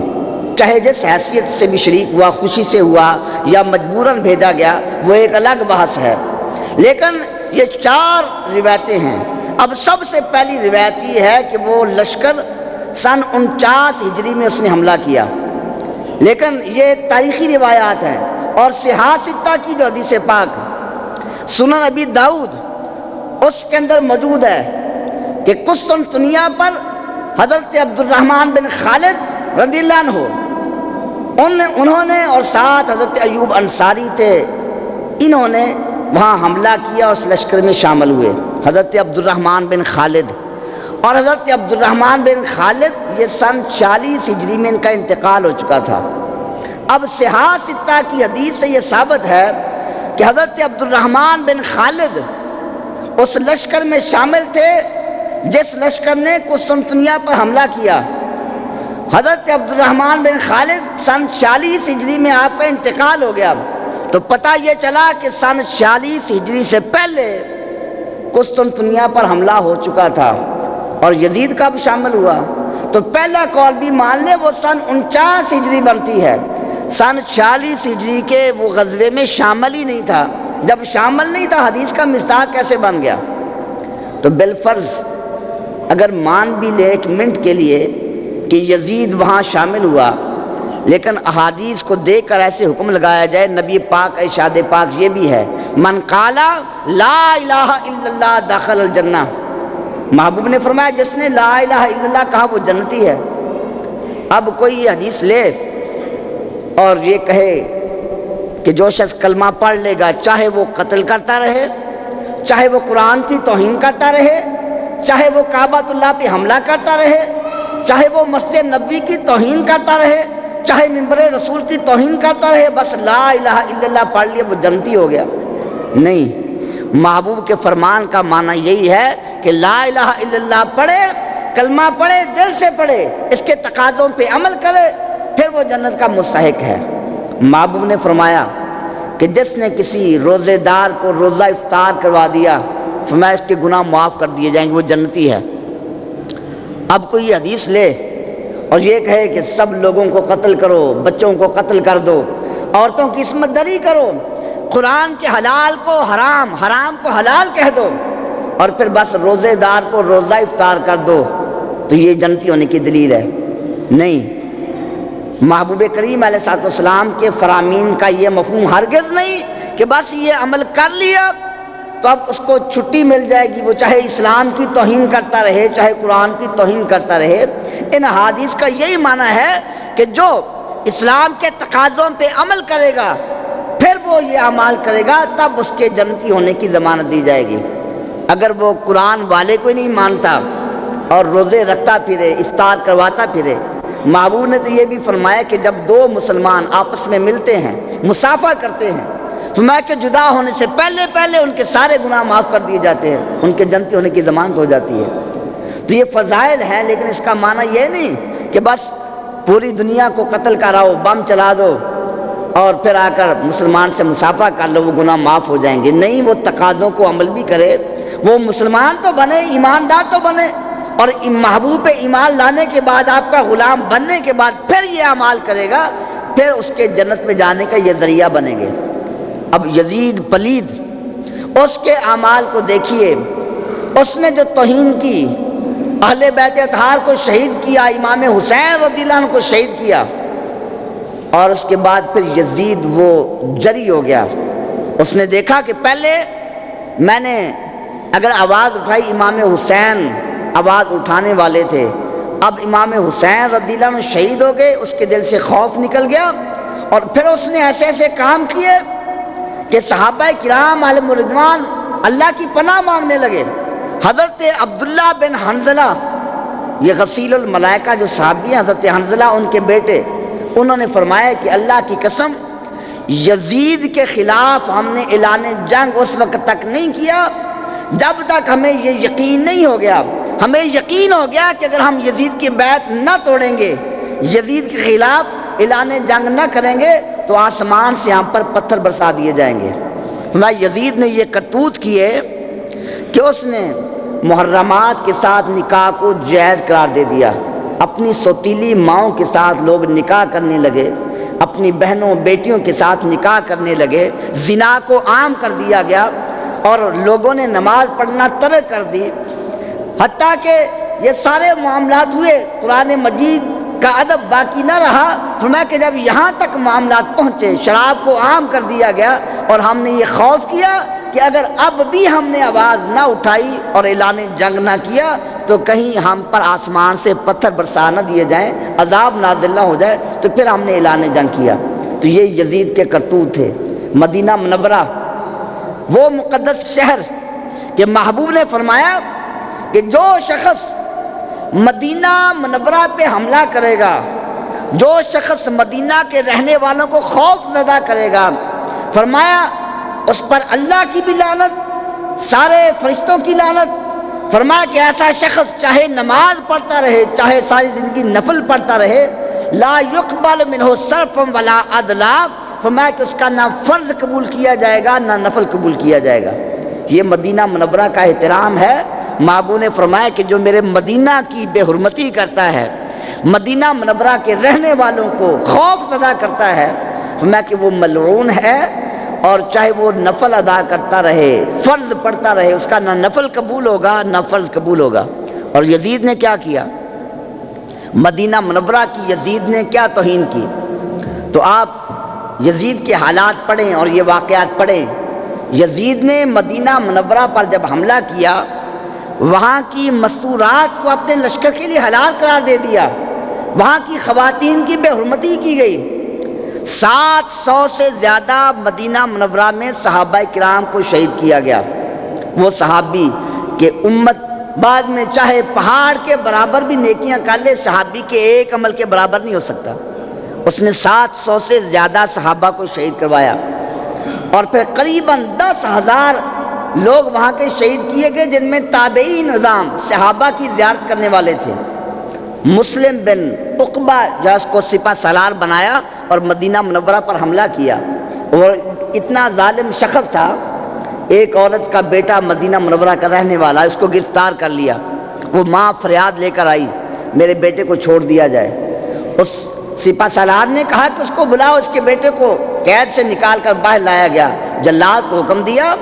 چاہے جس حیثیت سے بھی شریک ہوا، خوشی سے ہوا یا مجبوراً بھیجا گیا، وہ ایک الگ بحث ہے. لیکن یہ 4 روایتیں ہیں. اب سب سے پہلی روایت یہ ہے کہ وہ لشکر سن 49 ہجری میں اس نے حملہ کیا. لیکن یہ تاریخی روایات ہیں اور صحاح ستہ کی جو حدیث پاک سنن ابی داؤد اس کے اندر موجود ہے کہ قسطنطنیہ پر حضرت عبد الرحمن بن خالد رضی اللہ عنہ انہوں نے اور ساتھ حضرت ایوب انصاری تھے، انہوں نے وہاں حملہ کیا، اس لشکر میں شامل ہوئے حضرت عبد الرحمن بن خالد، اور حضرت عبد الرحمن بن خالد یہ سن 40 ہجری میں ان کا انتقال ہو چکا تھا۔ اب صحاح ستہ کی حدیث سے یہ ثابت ہے کہ حضرت عبد الرحمن بن خالد اس لشکر میں شامل تھے جس لشکر نے قسطنطنیہ پر حملہ کیا۔ حضرت عبد الرحمن بن خالد سن 40 ہجری میں آپ کا انتقال ہو گیا، تو پتہ یہ چلا کہ سن 40 ہجری سے پہلے قسطنطنیہ پر حملہ ہو چکا تھا۔ اور یزید کب شامل ہوا؟ تو پہلا قول بھی مان لے وہ سن 49 ہجری بنتی ہے، سن 40 ہجری کے وہ غزوے میں شامل ہی نہیں تھا۔ جب شامل نہیں تھا حدیث کا مصداق کیسے بن گیا؟ تو بالفرض اگر مان بھی لے ایک منٹ کے لیے کہ یزید وہاں شامل ہوا، لیکن احادیث کو دیکھ کر ایسے حکم لگایا جائے، نبی پاک ارشاد پاک یہ بھی ہے من قال لا الہ الا اللہ دخل الجنہ، محبوب نے فرمایا جس نے لا الہ الا اللہ کہا وہ جنتی ہے۔ اب کوئی یہ حدیث لے اور یہ کہے کہ جو شخص کلمہ پڑھ لے گا چاہے وہ قتل کرتا رہے، چاہے وہ قرآن کی توہین کرتا رہے، چاہے وہ کعبۃ اللہ پہ حملہ کرتا رہے، چاہے وہ مسجد نبوی کی توہین کرتا رہے، چاہے ممبر رسول کی توہین کرتا رہے، بس لا الہ الا اللہ پڑھ لیا وہ جنتی ہو گیا۔ نہیں، محبوب کے فرمان کا معنی یہی ہے کہ لا الہ الا اللہ پڑھے، کلمہ پڑھے، دل سے پڑھے، اس کے تقاضوں پہ عمل کرے، پھر وہ جنت کا مستحق ہے۔ محبوب نے فرمایا کہ جس نے کسی روزے دار کو روزہ افطار کروا دیا، فرمایا اس کے گناہ معاف کر دیے جائیں گے، وہ جنتی ہے۔ اب کوئی یہ حدیث لے اور یہ کہے کہ سب لوگوں کو قتل کرو، بچوں کو قتل کر دو، عورتوں کی عصمت دری کرو، قرآن کے حلال کو حرام، حرام کو حلال کہہ دو، اور پھر بس روزے دار کو روزہ افطار کر دو، تو یہ جنتی ہونے کی دلیل ہے؟ نہیں، محبوب کریم علیہ الصلوۃ والسلام کے فرامین کا یہ مفہوم ہرگز نہیں کہ بس یہ عمل کر لیا تو اب اس کو چھٹی مل جائے گی، وہ چاہے اسلام کی توہین کرتا رہے، چاہے قرآن کی توہین کرتا رہے۔ ان حدیث کا یہی معنی ہے کہ جو اسلام کے تقاضوں پہ عمل کرے گا پھر وہ یہ اعمال کرے گا، تب اس کے جنتی ہونے کی ضمانت دی جائے گی۔ اگر وہ قرآن والے کو نہیں مانتا اور روزے رکھتا پھرے، افطار کرواتا پھرے، محبوب نے تو یہ بھی فرمایا کہ جب دو مسلمان آپس میں ملتے ہیں، مصافحہ کرتے ہیں، فرمایا کہ جدا ہونے سے پہلے ان کے سارے گناہ معاف کر دیے جاتے ہیں، ان کے جنتی ہونے کی ضمانت ہو جاتی ہے۔ تو یہ فضائل ہیں، لیکن اس کا معنی یہ نہیں کہ بس پوری دنیا کو قتل کراؤ، بم چلا دو اور پھر آ کر مسلمان سے مصافحہ کر لو، وہ گناہ معاف ہو جائیں گے۔ نہیں، وہ تقاضوں کو عمل بھی کرے، وہ مسلمان تو بنے، ایماندار تو بنے، اور محبوب پہ ایمان لانے کے بعد، آپ کا غلام بننے کے بعد پھر یہ اعمال کرے گا، پھر اس کے جنت میں جانے کا یہ ذریعہ بنیں گے۔ اب یزید پلید، اس کے اعمال کو دیکھیے، اس نے جو توہین کی، اہل بیت اطہار کو شہید کیا، امام حسین رضی اللہ عنہ کو شہید کیا، اور اس کے بعد پھر یزید وہ جری ہو گیا۔ اس نے دیکھا کہ پہلے میں نے اگر آواز اٹھائی، امام حسین آواز اٹھانے والے تھے، اب امام حسین رضی اللہ عنہ شہید ہو گئے، اس کے دل سے خوف نکل گیا، اور پھر اس نے ایسے ایسے کام کیے کہ صحابہ کرام علیہم رضوان اللہ کی پناہ مانگنے لگے۔ حضرت عبداللہ بن حنظلہ، یہ غسیل الملائکہ جو صحابی ہیں، حضرت حنظلہ ان کے بیٹے، انہوں نے فرمایا کہ اللہ کی قسم یزید کے خلاف ہم نے اعلان جنگ اس وقت تک نہیں کیا جب تک ہمیں یہ یقین نہیں ہو گیا، ہمیں یقین ہو گیا کہ اگر ہم یزید کی بیعت نہ توڑیں گے، یزید کے خلاف اعلان جنگ نہ کریں گے، تو آسمان سے ہم پر پتھر برسا دیے جائیں گے۔ یزید نے یہ کرتوت کیے کہ اس نے محرمات کے ساتھ نکاح کو جائز قرار دے دیا، اپنی سوتیلی ماؤں کے ساتھ لوگ نکاح کرنے لگے، اپنی بہنوں بیٹیوں کے ساتھ نکاح کرنے لگے، زنا کو عام کر دیا گیا، اور لوگوں نے نماز پڑھنا ترک کر دی، حتیٰ کہ یہ سارے معاملات ہوئے، قرآن مجید کا ادب باقی نہ رہا۔ فرمایا کہ جب یہاں تک معاملات پہنچے، شراب کو عام کر دیا گیا، اور ہم نے یہ خوف کیا کہ اگر اب بھی ہم نے آواز نہ اٹھائی اور اعلان جنگ نہ کیا تو کہیں ہم پر آسمان سے پتھر برسا نہ دیے جائیں، عذاب نازل نہ ہو جائے، تو پھر ہم نے اعلان جنگ کیا۔ تو یہ یزید کے کرتوت تھے۔ مدینہ منورہ وہ مقدس شہر کہ محبوب نے فرمایا کہ جو شخص مدینہ منورہ پہ حملہ کرے گا، جو شخص مدینہ کے رہنے والوں کو خوف زدہ کرے گا، فرمایا اس پر اللہ کی بھی لعنت، سارے فرشتوں کی لعنت۔ فرمایا کہ ایسا شخص چاہے نماز پڑھتا رہے، چاہے ساری زندگی نفل پڑھتا رہے، لا يقبل منہ صرف ولا عدلا، فرمایا کہ اس کا نہ فرض قبول کیا جائے گا نہ نفل قبول کیا جائے گا۔ یہ مدینہ منورہ کا احترام ہے۔ محبوب نے فرمایا کہ جو میرے مدینہ کی بے حرمتی کرتا ہے، مدینہ منورہ کے رہنے والوں کو خوف زدہ کرتا ہے، فرمایا کہ وہ ملعون ہے، اور چاہے وہ نفل ادا کرتا رہے، فرض پڑھتا رہے، اس کا نہ نفل قبول ہوگا نہ فرض قبول ہوگا۔ اور یزید نے کیا کیا؟ مدینہ منورہ کی یزید نے کیا توہین کی؟ تو آپ یزید کے حالات پڑھیں اور یہ واقعات پڑھیں۔ یزید نے مدینہ منورہ پر جب حملہ کیا، وہاں کی مستورات کو اپنے لشکر کے لیے حلال قرار دے دیا، وہاں کی خواتین کی بے حرمتی کی گئی۔ 700 سے زیادہ مدینہ منورہ میں صحابہ کرام کو شہید کیا گیا۔ وہ صحابی کہ امت بعد میں چاہے پہاڑ کے برابر بھی نیکیاں کر لے، صحابی کے ایک عمل کے برابر نہیں ہو سکتا۔ اس نے 700 سے زیادہ صحابہ کو شہید کروایا، اور پھر قریباً 10,000 لوگ وہاں کے شہید کیے گئے، جن میں تابعی نظام صحابہ کی زیارت کرنے والے تھے۔ مسلم بن عقبہ جس کو سپہ سالار بنایا اور مدینہ منورہ پر حملہ کیا، اور اتنا ظالم شخص تھا، ایک عورت کا بیٹا مدینہ منورہ کا رہنے والا، اس کو گرفتار کر لیا۔ وہ ماں فریاد لے کر آئی، میرے بیٹے کو چھوڑ دیا جائے۔ اس سپہ سالار نے کہا کہ اس کو بلاؤ، اس کے بیٹے کو قید سے نکال کر باہر لایا گیا۔ جلاد کو حکم دیا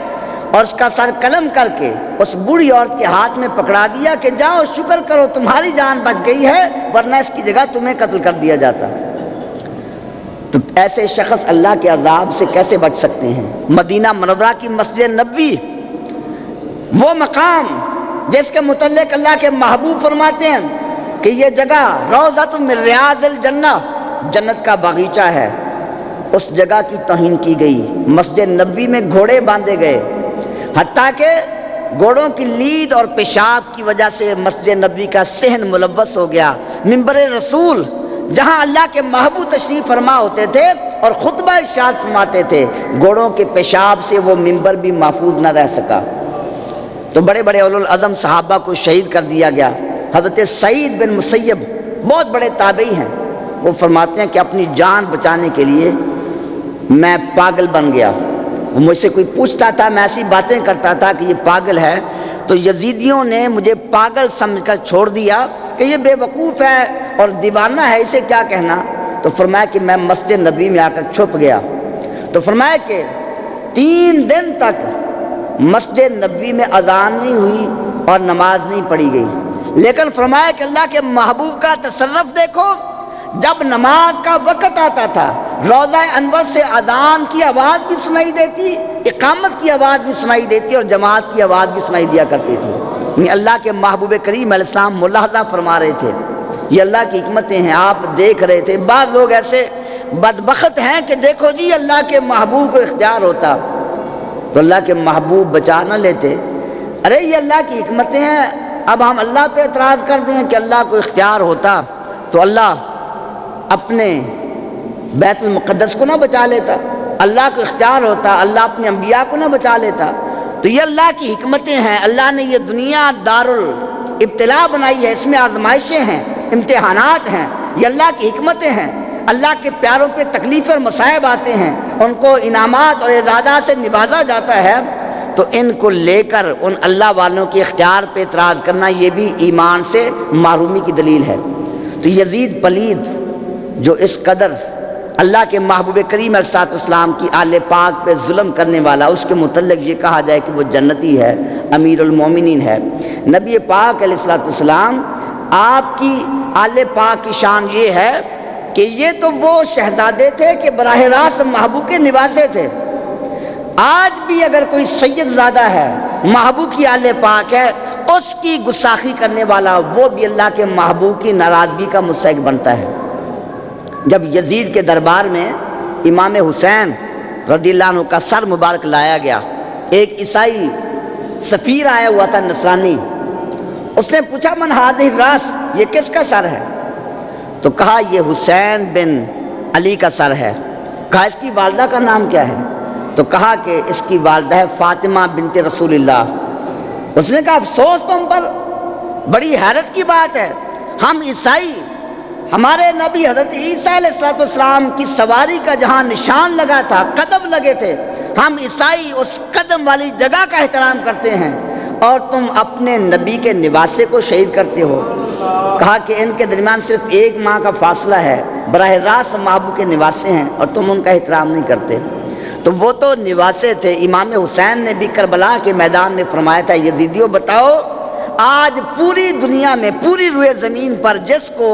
اور اس کا سر قلم کر کے اس بوڑھی عورت کے ہاتھ میں پکڑا دیا کہ جاؤ شکر کرو تمہاری جان بچ گئی ہے، ورنہ اس کی جگہ تمہیں قتل کر دیا جاتا۔ تو ایسے شخص اللہ کے عذاب سے کیسے بچ سکتے ہیں؟ مدینہ منورہ کی مسجد نبوی، وہ مقام جس کے متعلق اللہ کے محبوب فرماتے ہیں کہ یہ جگہ روضۃ من ریاض الجنہ، جنت کا باغیچہ ہے، اس جگہ کی توہین کی گئی۔ مسجد نبوی میں گھوڑے باندھے گئے، حتیٰ کہ گھوڑوں کی لید اور پیشاب کی وجہ سے مسجد نبوی کا صحن ملوث ہو گیا۔ منبر رسول جہاں اللہ کے محبوب تشریف فرما ہوتے تھے اور خطبہ ارشاد فرماتے تھے، گھوڑوں کے پیشاب سے وہ منبر بھی محفوظ نہ رہ سکا۔ تو بڑے بڑے اولو العزم صحابہ کو شہید کر دیا گیا۔ حضرت سعید بن مسیب بہت بڑے تابعی ہیں، وہ فرماتے ہیں کہ اپنی جان بچانے کے لیے میں پاگل بن گیا۔ مجھ سے کوئی پوچھتا تھا، میں ایسی باتیں کرتا تھا کہ یہ پاگل ہے، تو یزیدیوں نے مجھے پاگل سمجھ کر چھوڑ دیا کہ یہ بے وقوف ہے اور دیوانہ ہے، اسے کیا کہنا۔ تو فرمایا کہ میں مسجد نبی میں آ کر چھپ گیا۔ تو فرمایا کہ 3 دن تک مسجد نبوی میں اذان نہیں ہوئی اور نماز نہیں پڑھی گئی، لیکن فرمایا کہ اللہ کے محبوب کا تصرف دیکھو، جب نماز کا وقت آتا تھا روضہ انور سے اذان کی آواز بھی سنائی دیتی، اقامت کی آواز بھی سنائی دیتی، اور جماعت کی آواز بھی سنائی دیا کرتی تھی۔ یعنی اللہ کے محبوب کریم علیہ السلام ملاحظہ فرما رہے تھے، یہ اللہ کی حکمتیں ہیں، آپ دیکھ رہے تھے۔ بعض لوگ ایسے بدبخت ہیں کہ دیکھو جی اللہ کے محبوب کو اختیار ہوتا تو اللہ کے محبوب بچا نہ لیتے۔ ارے یہ اللہ کی حکمتیں ہیں، اب ہم اللہ پہ اعتراض کر دیں کہ اللہ کو اختیار ہوتا تو اللہ اپنے بیت المقدس کو نہ بچا لیتا، اللہ کو اختیار ہوتا اللہ اپنے انبیاء کو نہ بچا لیتا۔ تو یہ اللہ کی حکمتیں ہیں، اللہ نے یہ دنیا دار الابتلاء بنائی ہے، اس میں آزمائشیں ہیں، امتحانات ہیں، یہ اللہ کی حکمتیں ہیں۔ اللہ کے پیاروں پہ تکلیف اور مصائب آتے ہیں، ان کو انعامات اور اعزازات سے نوازا جاتا ہے، تو ان کو لے کر ان اللہ والوں کے اختیار پہ اعتراض کرنا یہ بھی ایمان سے محرومی کی دلیل ہے۔ تو یزید پلید جو اس قدر اللہ کے محبوب کریم علیہ السلام کی آل پاک پہ ظلم کرنے والا، اس کے متعلق یہ کہا جائے کہ وہ جنتی ہے، امیر المومنین ہے۔ نبی پاک علیہ السلام آپ کی آل پاک کی شان یہ ہے کہ یہ تو وہ شہزادے تھے کہ براہ راست محبوب کے نواسے تھے۔ آج بھی اگر کوئی سید زادہ ہے، محبوب کی آل پاک ہے، اس کی گستاخی کرنے والا وہ بھی اللہ کے محبوب کی ناراضگی کا مستحق بنتا ہے۔ جب یزید کے دربار میں امام حسین رضی اللہ عنہ کا سر مبارک لایا گیا ایک عیسائی سفیر آیا ہوا تھا نصرانی، اس نے پوچھا من ہذہ الراس، یہ کس کا سر ہے؟ تو کہا یہ حسین بن علی کا سر ہے۔ کہا اس کی والدہ کا نام کیا ہے؟ تو کہا کہ اس کی والدہ ہے فاطمہ بنت رسول اللہ۔ اس نے کہا افسوس تم پر، بڑی حیرت کی بات ہے، ہم عیسائی، ہمارے نبی حضرت عیسیٰ علیہ السلام کی سواری کا جہاں نشان لگا تھا، قدم لگے تھے، ہم عیسائی اس قدم والی جگہ کا احترام کرتے ہیں، اور تم اپنے نبی کے نواسے کو شہید کرتے ہو۔ کہا کہ ان کے درمیان صرف 1 ماہ کا فاصلہ ہے، براہ راست محبوب کے نواسے ہیں اور تم ان کا احترام نہیں کرتے۔ تو وہ تو نواسے تھے۔ امام حسین نے بھی کربلا کے میدان میں فرمایا تھا یزیدیوں بتاؤ آج پوری دنیا میں، پوری روئے زمین پر جس کو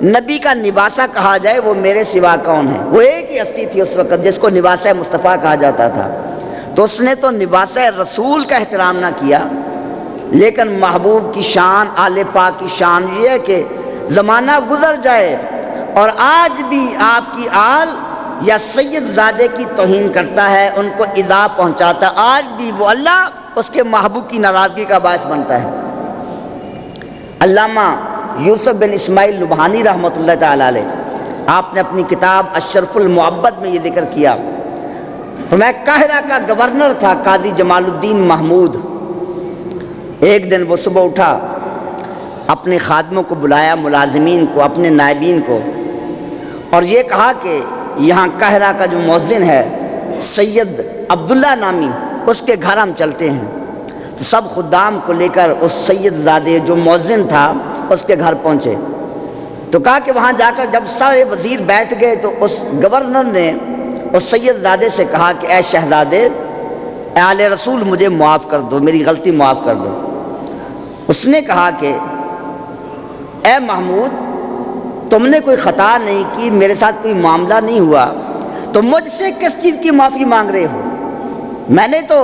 نبی کا نواسہ کہا جائے وہ میرے سوا کون ہے؟ وہ ایک ہی ہستی تھی اس وقت جس کو نواسہ مصطفیٰ کہا جاتا تھا۔ تو اس نے تو نواسہ رسول کا احترام نہ کیا، لیکن محبوب کی شان، آل پاک کی شان یہ ہے کہ زمانہ گزر جائے اور آج بھی آپ کی آل یا سید زادے کی توہین کرتا ہے، ان کو ایذا پہنچاتا ہے، آج بھی وہ اللہ اس کے محبوب کی ناراضگی کا باعث بنتا ہے۔ علامہ یوسف بن اسماعیل نبہانی رحمۃ اللہ تعالی علیہ، آپ نے اپنی کتاب اشرف المعبد میں یہ ذکر کیا، فرمایا قاہرہ کا گورنر تھا قاضی جمال الدین محمود۔ ایک دن وہ صبح اٹھا، اپنے خادموں کو بلایا، ملازمین کو، اپنے نائبین کو، اور یہ کہا کہ یہاں قاہرہ کا جو مؤذن ہے سید عبداللہ نامی، اس کے گھر ہم چلتے ہیں۔ تو سب خدام کو لے کر اس سید زادے جو مؤذن تھا اس کے گھر پہنچے۔ تو کہا کہ وہاں جا کر جب سارے وزیر بیٹھ گئے تو اس گورنر نے اس سید زادے سے کہا کہ اے شہزادے، اے آل رسول مجھے معاف کر دو، میری غلطی معاف کر دو۔ اس نے کہا کہ اے محمود، تم نے کوئی خطا نہیں کی، میرے ساتھ کوئی معاملہ نہیں ہوا، تو مجھ سے کس چیز کی معافی مانگ رہے ہو؟ میں نے تو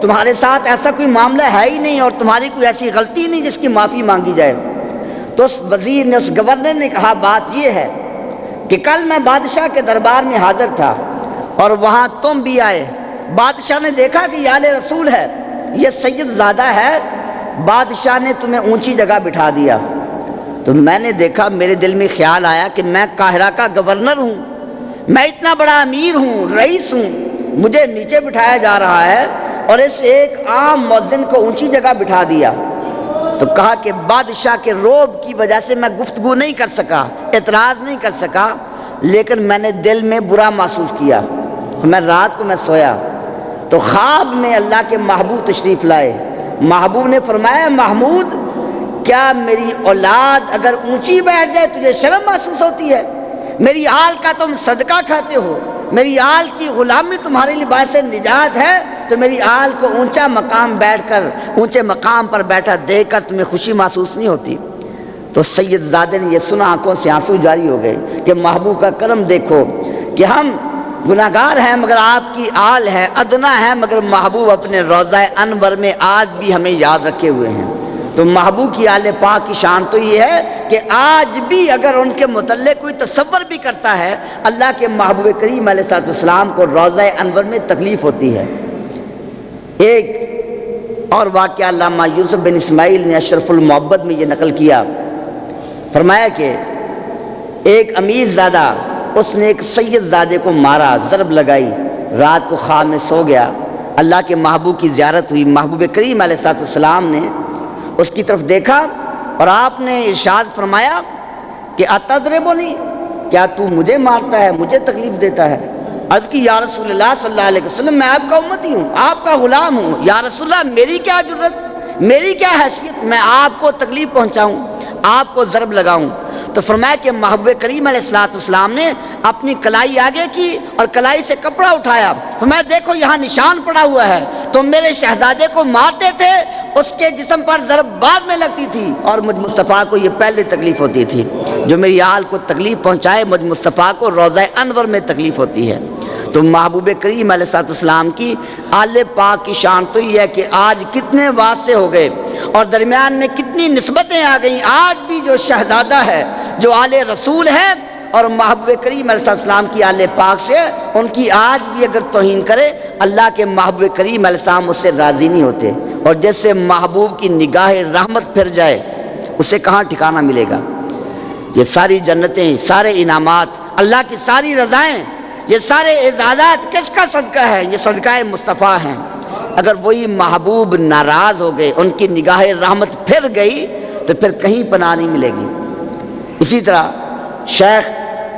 تمہارے ساتھ ایسا کوئی معاملہ ہے ہی نہیں، اور تمہاری کوئی ایسی غلطی نہیں جس کی معافی مانگی جائے۔ تو اس وزیر نے، اس گورنر نے کہا بات یہ ہے کہ کل میں بادشاہ کے دربار میں حاضر تھا اور وہاں تم بھی آئے، بادشاہ نے دیکھا کہ یہ آل رسول ہے، یہ سید زادہ ہے، بادشاہ نے تمہیں اونچی جگہ بٹھا دیا۔ تو میں نے دیکھا، میرے دل میں خیال آیا کہ میں قاہرہ کا گورنر ہوں، میں اتنا بڑا امیر ہوں، رئیس ہوں، مجھے نیچے بٹھایا جا رہا ہے اور اس ایک عام مؤذن کو اونچی جگہ بٹھا دیا۔ تو کہا کہ بادشاہ کے روب کی وجہ سے میں گفتگو نہیں کر سکا، اعتراض نہیں کر سکا، لیکن میں نے دل میں برا محسوس کیا۔ میں رات کو میں سویا تو خواب میں اللہ کے محبوب تشریف لائے۔ محبوب نے فرمایا محمود، کیا میری اولاد اگر اونچی بیٹھ جائے تجھے شرم محسوس ہوتی ہے؟ میری آل کا تم صدقہ کھاتے ہو، میری آل کی غلامی تمہارے لیے باعث نجات ہے، تو میری آل کو اونچا مقام بیٹھ کر، اونچے مقام پر بیٹھا دیکھ کر تمہیں خوشی محسوس نہیں ہوتی؟ تو سید زادے نے یہ سنا، آنکھوں سے آنسو جاری ہو گئے کہ محبوب کا کرم دیکھو کہ ہم گناہگار ہیں مگر آپ کی آل ہے، ادنا ہے مگر محبوب اپنے روضہ انور میں آج بھی ہمیں یاد رکھے ہوئے ہیں۔ تو محبوب کی آل پاک کی شان تو یہ ہے کہ آج بھی اگر ان کے متعلق کوئی تصور بھی کرتا ہے، اللہ کے محبوب کریم علیہ السلام کو روضہ انور میں تکلیف ہوتی ہے۔ ایک اور واقعہ علامہ یوسف بن اسماعیل نے اشرف المعبد میں یہ نقل کیا، فرمایا کہ ایک امیر زادہ، اس نے ایک سید زادے کو مارا، ضرب لگائی، رات کو خواب میں سو گیا۔ اللہ کے محبوب کی زیارت ہوئی، محبوب کریم علیہ السلام نے اس کی طرف دیکھا اور آپ نے ارشاد فرمایا کہ اتضربنی، کیا تو مجھے مارتا ہے، مجھے تکلیف دیتا ہے؟ عرض کی یا رسول اللہ صلی اللہ علیہ وسلم، میں آپ کا امتی ہوں، آپ کا غلام ہوں، یا رسول اللہ میری کیا جرت، میری کیا حیثیت میں آپ کو تکلیف پہنچاؤں، آپ کو ضرب لگاؤں؟ تو فرمایا کہ محبوب کریم علیہ السلام نے اپنی کلائی آگے کی اور کلائی سے کپڑا اٹھایا، فرمایا دیکھو یہاں نشان پڑا ہوا ہے، تم میرے شہزادے کو مارتے تھے، اس کے جسم پر ضرب بعد میں لگتی تھی، اور مجھ مصطفیٰ کو یہ پہلے تکلیف ہوتی تھی۔ جو میری آل کو تکلیف پہنچائے، مجھ مصطفیٰ کو روضہ انور میں تکلیف ہوتی ہے۔ تو محبوب کریم علیہ السلام کی آل پاک کی شان تو یہ ہے کہ آج کتنے واسطے ہو گئے اور درمیان میں کتنی نسبتیں آ گئیں، آج بھی جو شہزادہ ہے، جو آل رسول ہے اور محبوب کریم علیہ السلام کی آل پاک سے، ان کی آج بھی اگر توہین کرے، اللہ کے محبوب کریم علیہ السلام اس سے راضی نہیں ہوتے، اور جیسے محبوب کی نگاہ رحمت پھر جائے اسے کہاں ٹھکانہ ملے گا؟ یہ ساری جنتیں، سارے انعامات، اللہ کی ساری رضائیں، یہ سارے اعزازات کس کا صدقہ ہے؟ یہ صدقہ مصطفیٰ ہیں۔ اگر وہی محبوب ناراض ہو گئے، ان کی نگاہ رحمت پھر گئی، تو پھر کہیں پناہ نہیں ملے گی۔ اسی طرح شیخ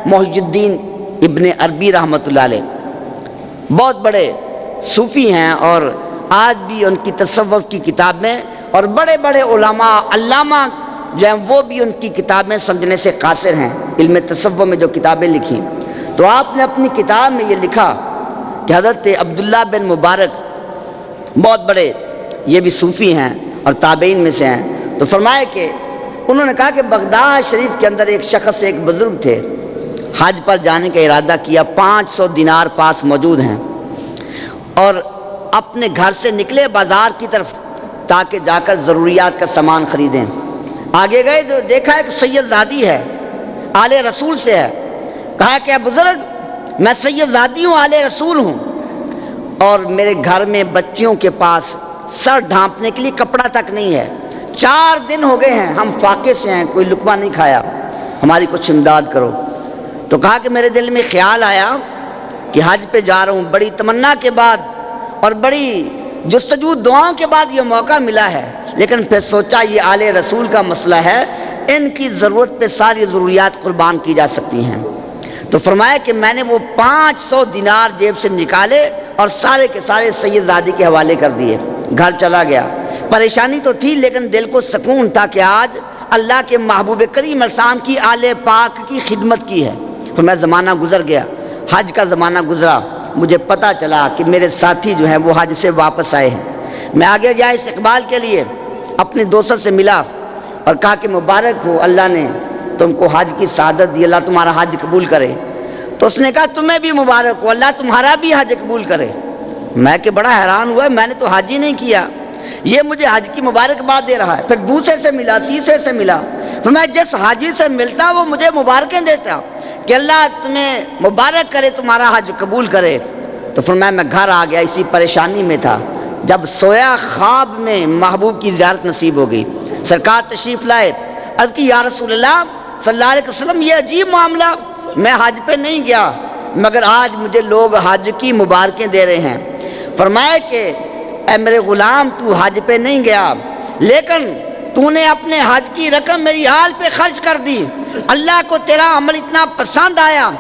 محی الدین ابن عربی رحمۃ اللہ علیہ بہت بڑے صوفی ہیں، اور آج بھی ان کی تصوف کی کتابیں، اور بڑے بڑے علماء علامہ جو ہیں وہ بھی ان کی کتابیں سمجھنے سے قاصر ہیں، علم تصوف میں جو کتابیں لکھی۔ تو آپ نے اپنی کتاب میں یہ لکھا کہ حضرت عبداللہ بن مبارک بہت بڑے، یہ بھی صوفی ہیں اور تابعین میں سے ہیں، تو فرمائے کہ انہوں نے کہا کہ بغداد شریف کے اندر ایک شخص، ایک بزرگ تھے، حج پر جانے کا ارادہ کیا، 500 دینار پاس موجود ہیں، اور اپنے گھر سے نکلے بازار کی طرف تاکہ جا کر ضروریات کا سامان خریدیں۔ آگے گئے تو دیکھا ایک سید زادی ہے، آل رسول سے ہے۔ کہا کہ بزرگ میں سید زادی ہوں، آل رسول ہوں، اور میرے گھر میں بچیوں کے پاس سر ڈھانپنے کے لیے کپڑا تک نہیں ہے، 4 دن ہو گئے ہیں، ہم فاقے سے ہیں، کوئی لقمہ نہیں کھایا، ہماری کچھ امداد کرو۔ تو کہا کہ میرے دل میں خیال آیا کہ حج پہ جا رہا ہوں، بڑی تمنا کے بعد اور بڑی جستجو دعاؤں کے بعد یہ موقع ملا ہے، لیکن پھر سوچا یہ آل رسول کا مسئلہ ہے، ان کی ضرورت پہ ساری ضروریات قربان کی جا سکتی ہیں۔ تو فرمایا کہ میں نے وہ 500 دینار جیب سے نکالے اور سارے کے سارے سید زادی کے حوالے کر دیے، گھر چلا گیا۔ پریشانی تو تھی لیکن دل کو سکون تھا کہ آج اللہ کے محبوب کریم علیہ السلام کی آل پاک کی خدمت کی ہے۔ فرمایا زمانہ گزر گیا، حج کا زمانہ گزرا، مجھے پتہ چلا کہ میرے ساتھی جو ہیں وہ حج سے واپس آئے ہیں۔ میں آگے گیا استقبال کے لیے، اپنے دوست سے ملا اور کہا کہ مبارک ہو، اللہ نے تم کو حج کی سعادت دی، اللہ تمہارا حج قبول کرے۔ تو اس نے کہا تمہیں بھی مبارک ہو، اللہ تمہارا بھی حج قبول کرے۔ میں کہ بڑا حیران ہوا، میں نے تو حج ہی نہیں کیا، یہ مجھے حج کی مبارکباد دے رہا ہے۔ پھر دوسرے سے ملا، تیسرے سے ملا، پھر میں جس حاجی سے ملتا وہ مجھے مبارکیں دیتا کہ اللہ تمہیں مبارک کرے، تمہارا حج قبول کرے۔ تو فرمایا میں گھر آ گیا، اسی پریشانی میں تھا، جب سویا خواب میں محبوب کی زیارت نصیب ہو گئی، سرکار تشریف لائے، عرض کی یا رسول اللہ صلی اللہ علیہ وسلم یہ عجیب معاملہ، میں حج پہ نہیں گیا مگر آج مجھے لوگ حج کی مبارکیں دے رہے ہیں۔ فرمایا کہ اے میرے غلام تو حج پہ نہیں گیا لیکن تو نے اپنے حج کی رقم میری حال پہ خرچ کر دی، اللہ کو تیرا عمل اتنا پسند آیا،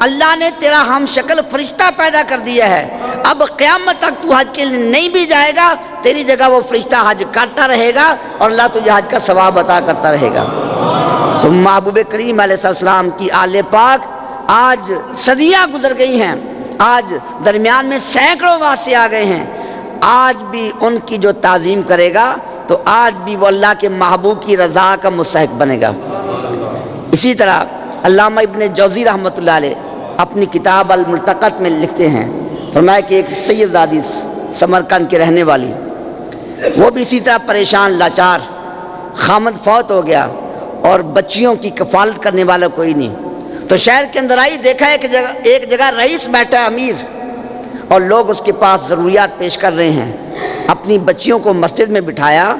اللہ نے تیرا ہم شکل فرشتہ پیدا کر دیا ہے، اب قیامت تک تو حج کے لیے نہیں بھی جائے گا، تیری جگہ وہ فرشتہ حج کرتا رہے گا اور اللہ تجھے حج کا ثواب عطا کرتا رہے گا۔ تو محبوب کریم علیہ السلام کی آل پاک آج صدیاں گزر گئی ہیں، آج درمیان میں سینکڑوں واسطے آ گئے ہیں، آج بھی ان کی جو تعظیم کرے گا تو آج بھی وہ اللہ کے محبوب کی رضا کا مستحق بنے گا۔ اسی طرح علامہ ابن جوزی رحمۃ اللہ علیہ اپنی کتاب الملتقط میں لکھتے ہیں، فرمایا کہ ایک سید زادی سمرقند کے رہنے والی، وہ بھی اسی طرح پریشان لاچار، خامد فوت ہو گیا اور بچیوں کی کفالت کرنے والا کوئی نہیں، تو شہر کے اندر آئی، دیکھا ہے کہ ایک جگہ رئیس بیٹھا ہے، امیر، اور لوگ اس کے پاس ضروریات پیش کر رہے ہیں، اپنی بچیوں کو مسجد میں بٹھایا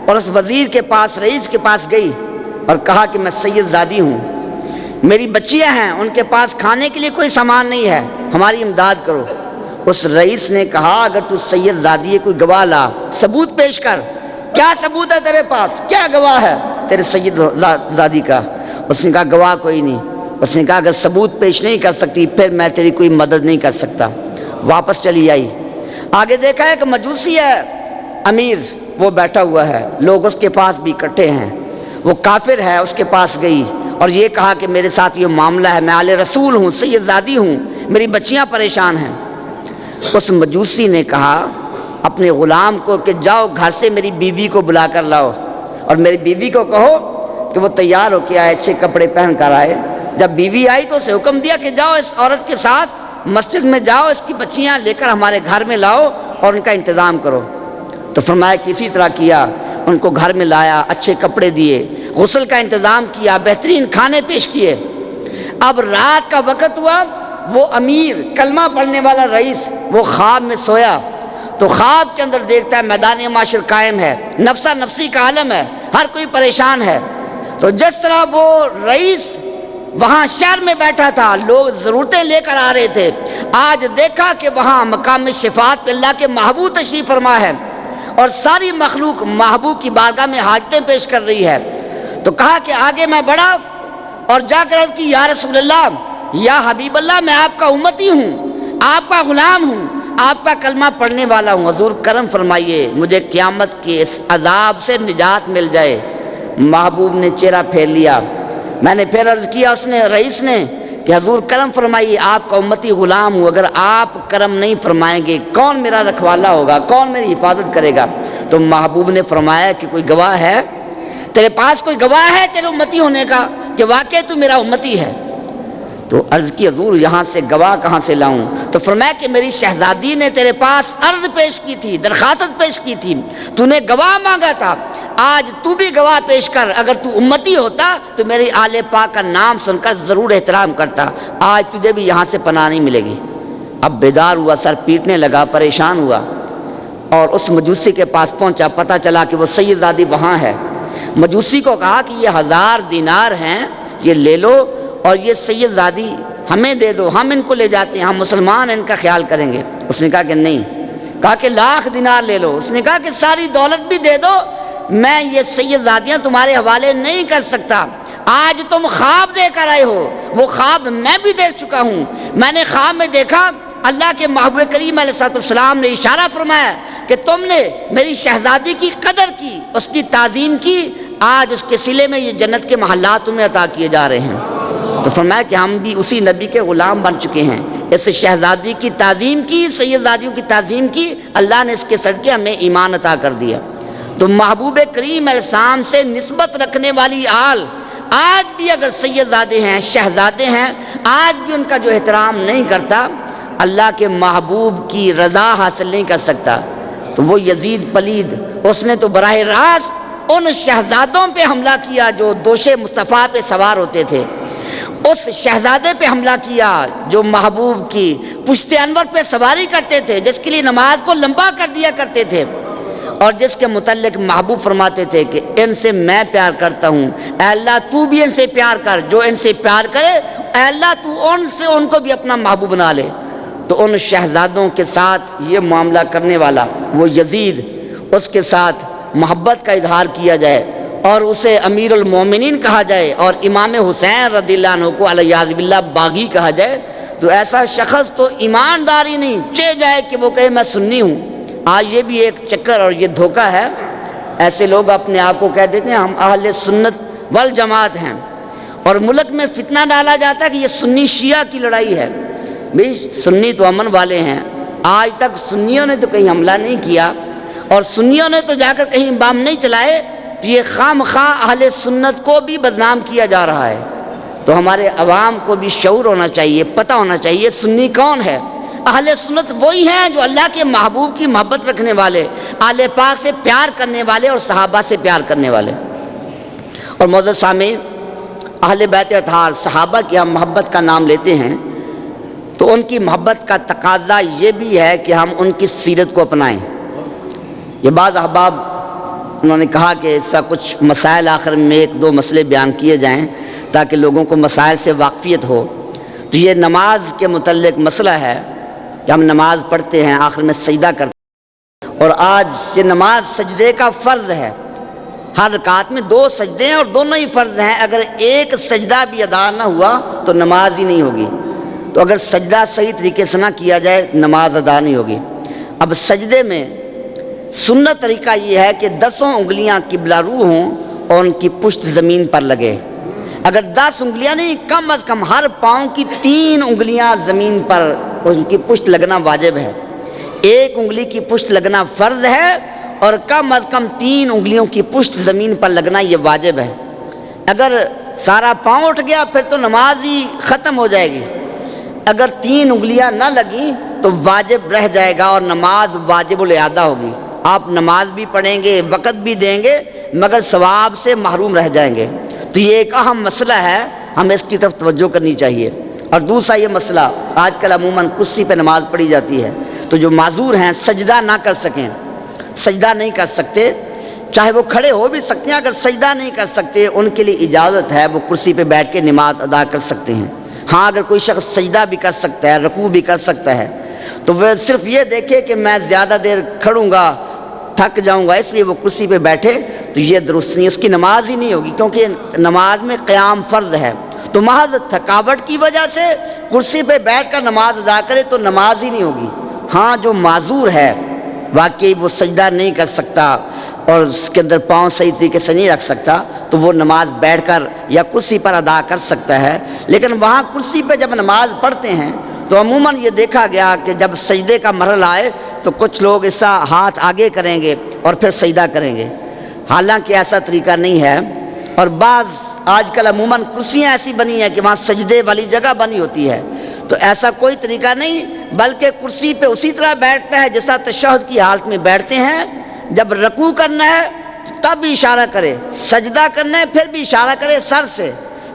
اور اس وزیر کے پاس، رئیس کے پاس گئی اور کہا کہ میں سید زادی ہوں، میری بچیاں ہیں، ان کے پاس کھانے کے لیے کوئی سامان نہیں ہے، ہماری امداد کرو۔ اس رئیس نے کہا اگر تو سید زادی ہے کوئی گواہ لا، ثبوت پیش کر، کیا ثبوت ہے تیرے پاس، کیا گواہ ہے تیرے سید زادی کا؟ اس نے کہا گواہ کوئی نہیں۔ اس نے کہا اگر ثبوت پیش نہیں کر سکتی پھر میں تیری کوئی مدد نہیں کر سکتا، واپس چلی آئی۔ آگے دیکھا ہے کہ مجوسی ہے امیر، وہ بیٹھا ہوا ہے، لوگ اس کے پاس بھی اکٹھے ہیں، وہ کافر ہے، اس کے پاس گئی اور یہ کہا کہ میرے ساتھ یہ معاملہ ہے، میں آل رسول ہوں، سید زادی ہوں، میری بچیاں پریشان ہیں۔ اس مجوسی نے کہا اپنے غلام کو کہ جاؤ گھر سے میری بیوی کو بلا کر لاؤ اور میری بیوی کو کہو کہ وہ تیار ہو کے آئے، اچھے کپڑے پہن کر آئے۔ جب بیوی آئی تو اسے حکم دیا کہ جاؤ اس عورت کے ساتھ مسجد میں جاؤ، اس کی بچیاں لے کر ہمارے گھر میں لاؤ اور ان کا انتظام کرو۔ تو فرمایا کہ اسی طرح کیا، ان کو گھر میں لایا، اچھے کپڑے دیے، غسل کا انتظام کیا، بہترین کھانے پیش کیے۔ اب رات کا وقت ہوا، وہ امیر کلمہ پڑھنے والا رئیس وہ خواب میں سویا تو خواب کے اندر دیکھتا ہے میدان معاشر قائم ہے، نفسا نفسی کا عالم ہے، ہر کوئی پریشان ہے۔ تو جس طرح وہ رئیس وہاں شہر میں بیٹھا تھا، لوگ ضرورتیں لے کر آ رہے تھے، آج دیکھا کہ وہاں مقام شفاعت پہ اللہ کے محبوب تشریف فرما ہے اور ساری مخلوق محبوب کی بارگاہ میں حاجتیں پیش کر رہی ہے، تو کہا کہ آگے میں بڑھا اور جا کر عرض کی یا رسول اللہ، یا حبیب اللہ، میں آپ کا امتی ہوں، آپ کا غلام ہوں، آپ کا کلمہ پڑھنے والا ہوں، حضور کرم فرمائیے مجھے قیامت کے اس عذاب سے نجات مل جائے۔ محبوب نے چہرہ پھیر لیا۔ میں نے پھر عرض کیا اس نے، رئیس نے، کہ حضور کرم فرمائیے آپ کا امتی غلام ہوں، اگر آپ کرم نہیں فرمائیں گے کون میرا رکھوالا ہوگا، کون میری حفاظت کرے گا؟ تو محبوب نے فرمایا کہ کوئی گواہ ہے تیرے پاس، کوئی گواہ ہے تیرے امتی ہونے کا کہ واقعی تو میرا امتی ہے؟ تو عرض کی حضور یہاں سے گواہ کہاں سے لاؤں؟ تو فرمایا کہ میری شہزادی نے تیرے پاس عرض پیش کی تھی، درخواست پیش کی تھی، تو نے گواہ مانگا تھا، آج تو بھی گواہ پیش کر، اگر تو امتی ہوتا تو میری آل پاک کا نام سن کر ضرور احترام کرتا، آج تجھے بھی یہاں سے پناہ نہیں ملے گی۔ اب بیدار ہوا، سر پیٹنے لگا، پریشان ہوا اور اس مجوسی کے پاس پہنچا، پتہ چلا کہ وہ سید زادی وہاں ہے۔ مجوسی کو کہا کہ یہ 1000 دینار ہیں، یہ لے لو اور یہ سید زادی ہمیں دے دو، ہم ان کو لے جاتے ہیں، ہم مسلمان ان کا خیال کریں گے۔ اس نے کہا کہ نہیں، کہا کہ 1,00,000 دینار لے لو۔ اس نے کہا کہ ساری دولت بھی دے دو، میں یہ سید زادیاں تمہارے حوالے نہیں کر سکتا۔ آج تم خواب دے کر آئے ہو، وہ خواب میں بھی دیکھ چکا ہوں۔ میں نے خواب میں دیکھا اللہ کے محبوب کریم علیہ السلام نے اشارہ فرمایا کہ تم نے میری شہزادی کی قدر کی، اس کی تعظیم کی، آج اس کے صلے میں یہ جنت کے محلات تمہیں عطا کیے جا رہے ہیں۔ تو فرمایا کہ ہم بھی اسی نبی کے غلام بن چکے ہیں، اس شہزادی کی تعظیم کی، سیدزادیوں کی تعظیم کی، اللہ نے اس کے صدقے ہمیں ایمان عطا کر دیا۔ تو محبوب کریم علیہ السلام سے نسبت رکھنے والی آل آج بھی اگر سیدزادے ہیں، شہزادے ہیں، آج بھی ان کا جو احترام نہیں کرتا، اللہ کے محبوب کی رضا حاصل نہیں کر سکتا۔ تو وہ یزید پلید، اس نے تو براہ راست ان شہزادوں پہ حملہ کیا جو دوش مصطفیٰ پہ سوار ہوتے تھے، اس شہزادے پہ حملہ کیا جو محبوب کی پشت انور پہ سواری کرتے تھے، جس کے لیے نماز کو لمبا کر دیا کرتے تھے اور جس کے متعلق محبوب فرماتے تھے کہ ان سے میں پیار کرتا ہوں، اے اللہ تو بھی ان سے پیار کر، جو ان سے پیار کرے اے اللہ تو ان کو بھی اپنا محبوب بنا لے۔ تو ان شہزادوں کے ساتھ یہ معاملہ کرنے والا وہ یزید، اس کے ساتھ محبت کا اظہار کیا جائے اور اسے امیر المومنین کہا جائے اور امام حسین رضی اللہ عنہ کو علیہ باللہ باغی کہا جائے، تو ایسا شخص تو ایمانداری نہیں چہ جائے کہ وہ کہے میں سنی ہوں۔ آج یہ بھی ایک چکر اور یہ دھوکہ ہے، ایسے لوگ اپنے آپ کو کہہ دیتے ہیں ہم اہل سنت والجماعت ہیں، اور ملک میں فتنہ ڈالا جاتا ہے کہ یہ سنی شیعہ کی لڑائی ہے۔ بھئی سنی تو امن والے ہیں، آج تک سنیوں نے تو کہیں حملہ نہیں کیا اور سنیوں نے تو جا کر کہیں بام نہیں چلائے، تو یہ خام خواہ اہل سنت کو بھی بدنام کیا جا رہا ہے۔ تو ہمارے عوام کو بھی شعور ہونا چاہیے، پتہ ہونا چاہیے سنی کون ہے۔ اہل سنت وہی ہیں جو اللہ کے محبوب کی محبت رکھنے والے، آل پاک سے پیار کرنے والے اور صحابہ سے پیار کرنے والے۔ اور معزز سامعین، اہل بیت اطہار صحابہ کی ہم محبت کا نام لیتے ہیں تو ان کی محبت کا تقاضا یہ بھی ہے کہ ہم ان کی سیرت کو اپنائیں۔ یہ بعض احباب انہوں نے کہا کہ اس کا کچھ مسائل آخر میں 1-2 مسئلے بیان کیے جائیں تاکہ لوگوں کو مسائل سے واقفیت ہو۔ تو یہ نماز کے متعلق مسئلہ ہے کہ ہم نماز پڑھتے ہیں، آخر میں سجدہ کرتے ہیں، اور آج یہ نماز سجدے کا فرض ہے۔ ہر رکعت میں 2 سجدے ہیں اور دونوں ہی فرض ہیں، اگر ایک سجدہ بھی ادا نہ ہوا تو نماز ہی نہیں ہوگی۔ تو اگر سجدہ صحیح طریقے سے نہ کیا جائے نماز ادا نہیں ہوگی۔ اب سجدے میں سنت طریقہ یہ ہے کہ 10 انگلیاں قبلہ رو ہوں اور ان کی پشت زمین پر لگے۔ اگر 10 انگلیاں نہیں، کم از کم ہر پاؤں کی 3 انگلیاں زمین پر ان کی پشت لگنا واجب ہے۔ 1 انگلی کی پشت لگنا فرض ہے اور کم از کم 3 انگلیوں کی پشت زمین پر لگنا یہ واجب ہے۔ اگر سارا پاؤں اٹھ گیا پھر تو نماز ہی ختم ہو جائے گی۔ اگر 3 انگلیاں نہ لگیں تو واجب رہ جائے گا اور نماز واجب الاعادہ ہوگی۔ آپ نماز بھی پڑھیں گے، وقت بھی دیں گے، مگر ثواب سے محروم رہ جائیں گے۔ تو یہ ایک اہم مسئلہ ہے، ہمیں اس کی طرف توجہ کرنی چاہیے۔ اور دوسرا یہ مسئلہ، آج کل عموماً کرسی پہ نماز پڑھی جاتی ہے، تو جو معذور ہیں سجدہ نہ کر سکیں، سجدہ نہیں کر سکتے، چاہے وہ کھڑے ہو بھی سکتے ہیں، اگر سجدہ نہیں کر سکتے ان کے لیے اجازت ہے، وہ کرسی پہ بیٹھ کے نماز ادا کر سکتے ہیں۔ ہاں اگر کوئی شخص سجدہ بھی کر سکتا ہے، رکوع بھی کر سکتا ہے، تو وہ صرف یہ دیکھے کہ میں زیادہ دیر کھڑوں گا تھک جاؤں گا اس لیے وہ کرسی پہ بیٹھے، تو یہ درست نہیں، اس کی نماز ہی نہیں ہوگی، کیونکہ نماز میں قیام فرض ہے۔ تو محض تھکاوٹ کی وجہ سے کرسی پہ بیٹھ کر نماز ادا کرے تو نماز ہی نہیں ہوگی۔ ہاں جو معذور ہے واقعی وہ سجدہ نہیں کر سکتا اور اس کے اندر پاؤں صحیح طریقے سے نہیں رکھ سکتا، تو وہ نماز بیٹھ کر یا کرسی پر ادا کر سکتا ہے۔ لیکن وہاں کرسی پہ جب نماز پڑھتے ہیں تو عموماً یہ دیکھا گیا کہ جب سجدے کا مرحلہ آئے تو کچھ لوگ ایسا ہاتھ آگے کریں گے اور پھر سجدہ کریں گے، حالانکہ ایسا طریقہ نہیں ہے۔ اور بعض آج کل عموماً کرسیاں ایسی بنی ہیں کہ وہاں سجدے والی جگہ بنی ہوتی ہے، تو ایسا کوئی طریقہ نہیں، بلکہ کرسی پہ اسی طرح بیٹھتا ہے جیسا تشہد کی حالت میں بیٹھتے ہیں۔ جب رکوع کرنا ہے تب بھی اشارہ کرے، سجدہ کرنا ہے پھر بھی اشارہ کرے سر سے،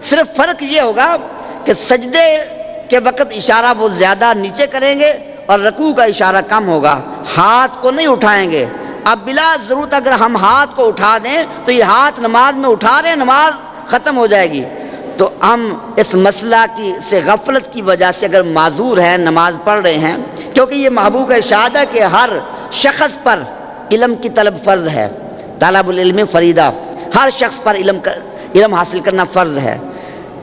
صرف فرق یہ ہوگا کہ سجدے کے وقت اشارہ وہ زیادہ نیچے کریں گے اور رکوع کا اشارہ کم ہوگا، ہاتھ کو نہیں اٹھائیں گے۔ اب بلا ضرورت اگر ہم ہاتھ کو اٹھا دیں تو یہ ہاتھ نماز میں اٹھا رہے ہیں، نماز ختم ہو جائے گی۔ تو ہم اس مسئلہ سے غفلت کی وجہ سے اگر معذور ہیں، نماز پڑھ رہے ہیں، کیونکہ یہ محبوب کا ارشاد ہے کہ ہر شخص پر علم کی طلب فرض ہے، طالب العلم فریضہ، ہر شخص پر علم حاصل کرنا فرض ہے۔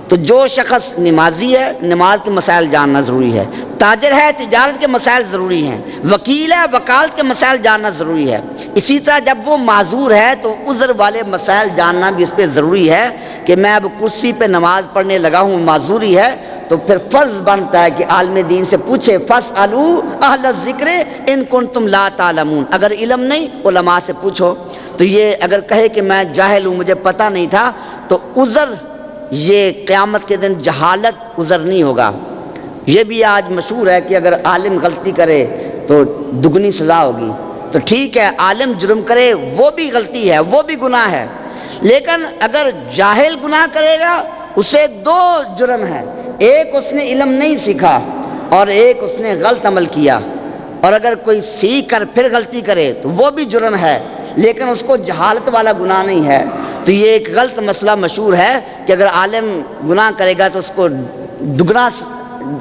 تو جو شخص نمازی ہے نماز کے مسائل جاننا ضروری ہے، تاجر ہے تجارت کے مسائل ضروری ہیں، وکیل ہے وکالت کے مسائل جاننا ضروری ہے۔ اسی طرح جب وہ معذور ہے تو عذر والے مسائل جاننا بھی اس پہ ضروری ہے کہ میں اب کرسی پہ نماز پڑھنے لگا ہوں، معذوری ہے، تو پھر فرض بنتا ہے کہ عالم دین سے پوچھے، فَاسْأَلُوا أَهْلَ الذِّكْرِ إِن كُنتُمْ لَا تَعْلَمُونَ، اگر علم نہیں علماء سے پوچھو۔ تو یہ اگر کہے کہ میں جاہل ہوں، مجھے پتہ نہیں تھا، تو عذر، یہ قیامت کے دن جہالت عذر نہیں ہوگا۔ یہ بھی آج مشہور ہے کہ اگر عالم غلطی کرے تو دگنی سزا ہوگی، تو ٹھیک ہے عالم جرم کرے وہ بھی غلطی ہے، وہ بھی گناہ ہے، لیکن اگر جاہل گناہ کرے گا اسے دو جرم ہے، ایک اس نے علم نہیں سیکھا اور ایک اس نے غلط عمل کیا، اور اگر کوئی سیکھ کر پھر غلطی کرے تو وہ بھی جرم ہے، لیکن اس کو جہالت والا گناہ نہیں ہے۔ تو یہ ایک غلط مسئلہ مشہور ہے کہ اگر عالم گناہ کرے گا تو اس کو دگنا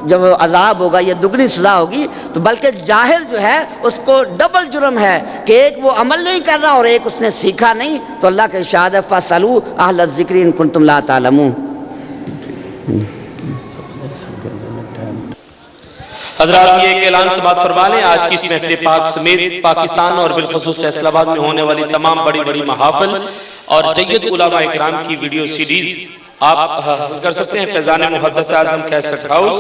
جب عذاب ہوگا یا دگنی سزا ہوگی، تو بلکہ جاہل جو ہے اس کو ڈبل جرم ہے کہ ایک وہ عمل نہیں کر رہا اور ایک اس نے سیکھا نہیں۔ تو اللہ کا ارشاد ہے فَاسْأَلُوا أَهْلَ الذِّكْرِ إِن كُنتُمْ لَا تَعْلَمُونَ۔ حضرات یہ ایک اعلان سماعت فرما لیں، آج کی اس محفل پاک سمیت پاکستان اور بالخصوص فیصل آباد میں ہونے والی تمام بڑی بڑی محافل اور جید علماء اکرام کی ویڈیو سیریز آپ حاصل کر سکتے ہیں فیضان محدث اعظم کیسٹ ہاؤس،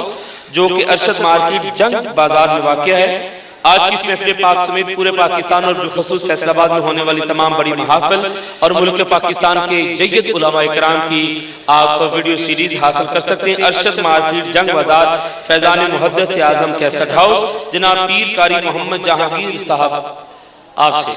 جو کہ ارشد مارکیٹ جنگ بازار میں واقع ہے۔ آج کی اس محفل پاک سمیت پورے پاکستان اور بالخصوص فیصل آباد میں ہونے والی تمام بڑی محافل اور ملک پاکستان کے جید علماء اکرام کی آپ ویڈیو سیریز حاصل کر سکتے ہیں۔ ارشد مارکیٹ جنگ بازار، فیضان محدث اعظم کیسٹ ہاؤس، جناب پیر قاری محمد جہانگیر صاحب آپ سے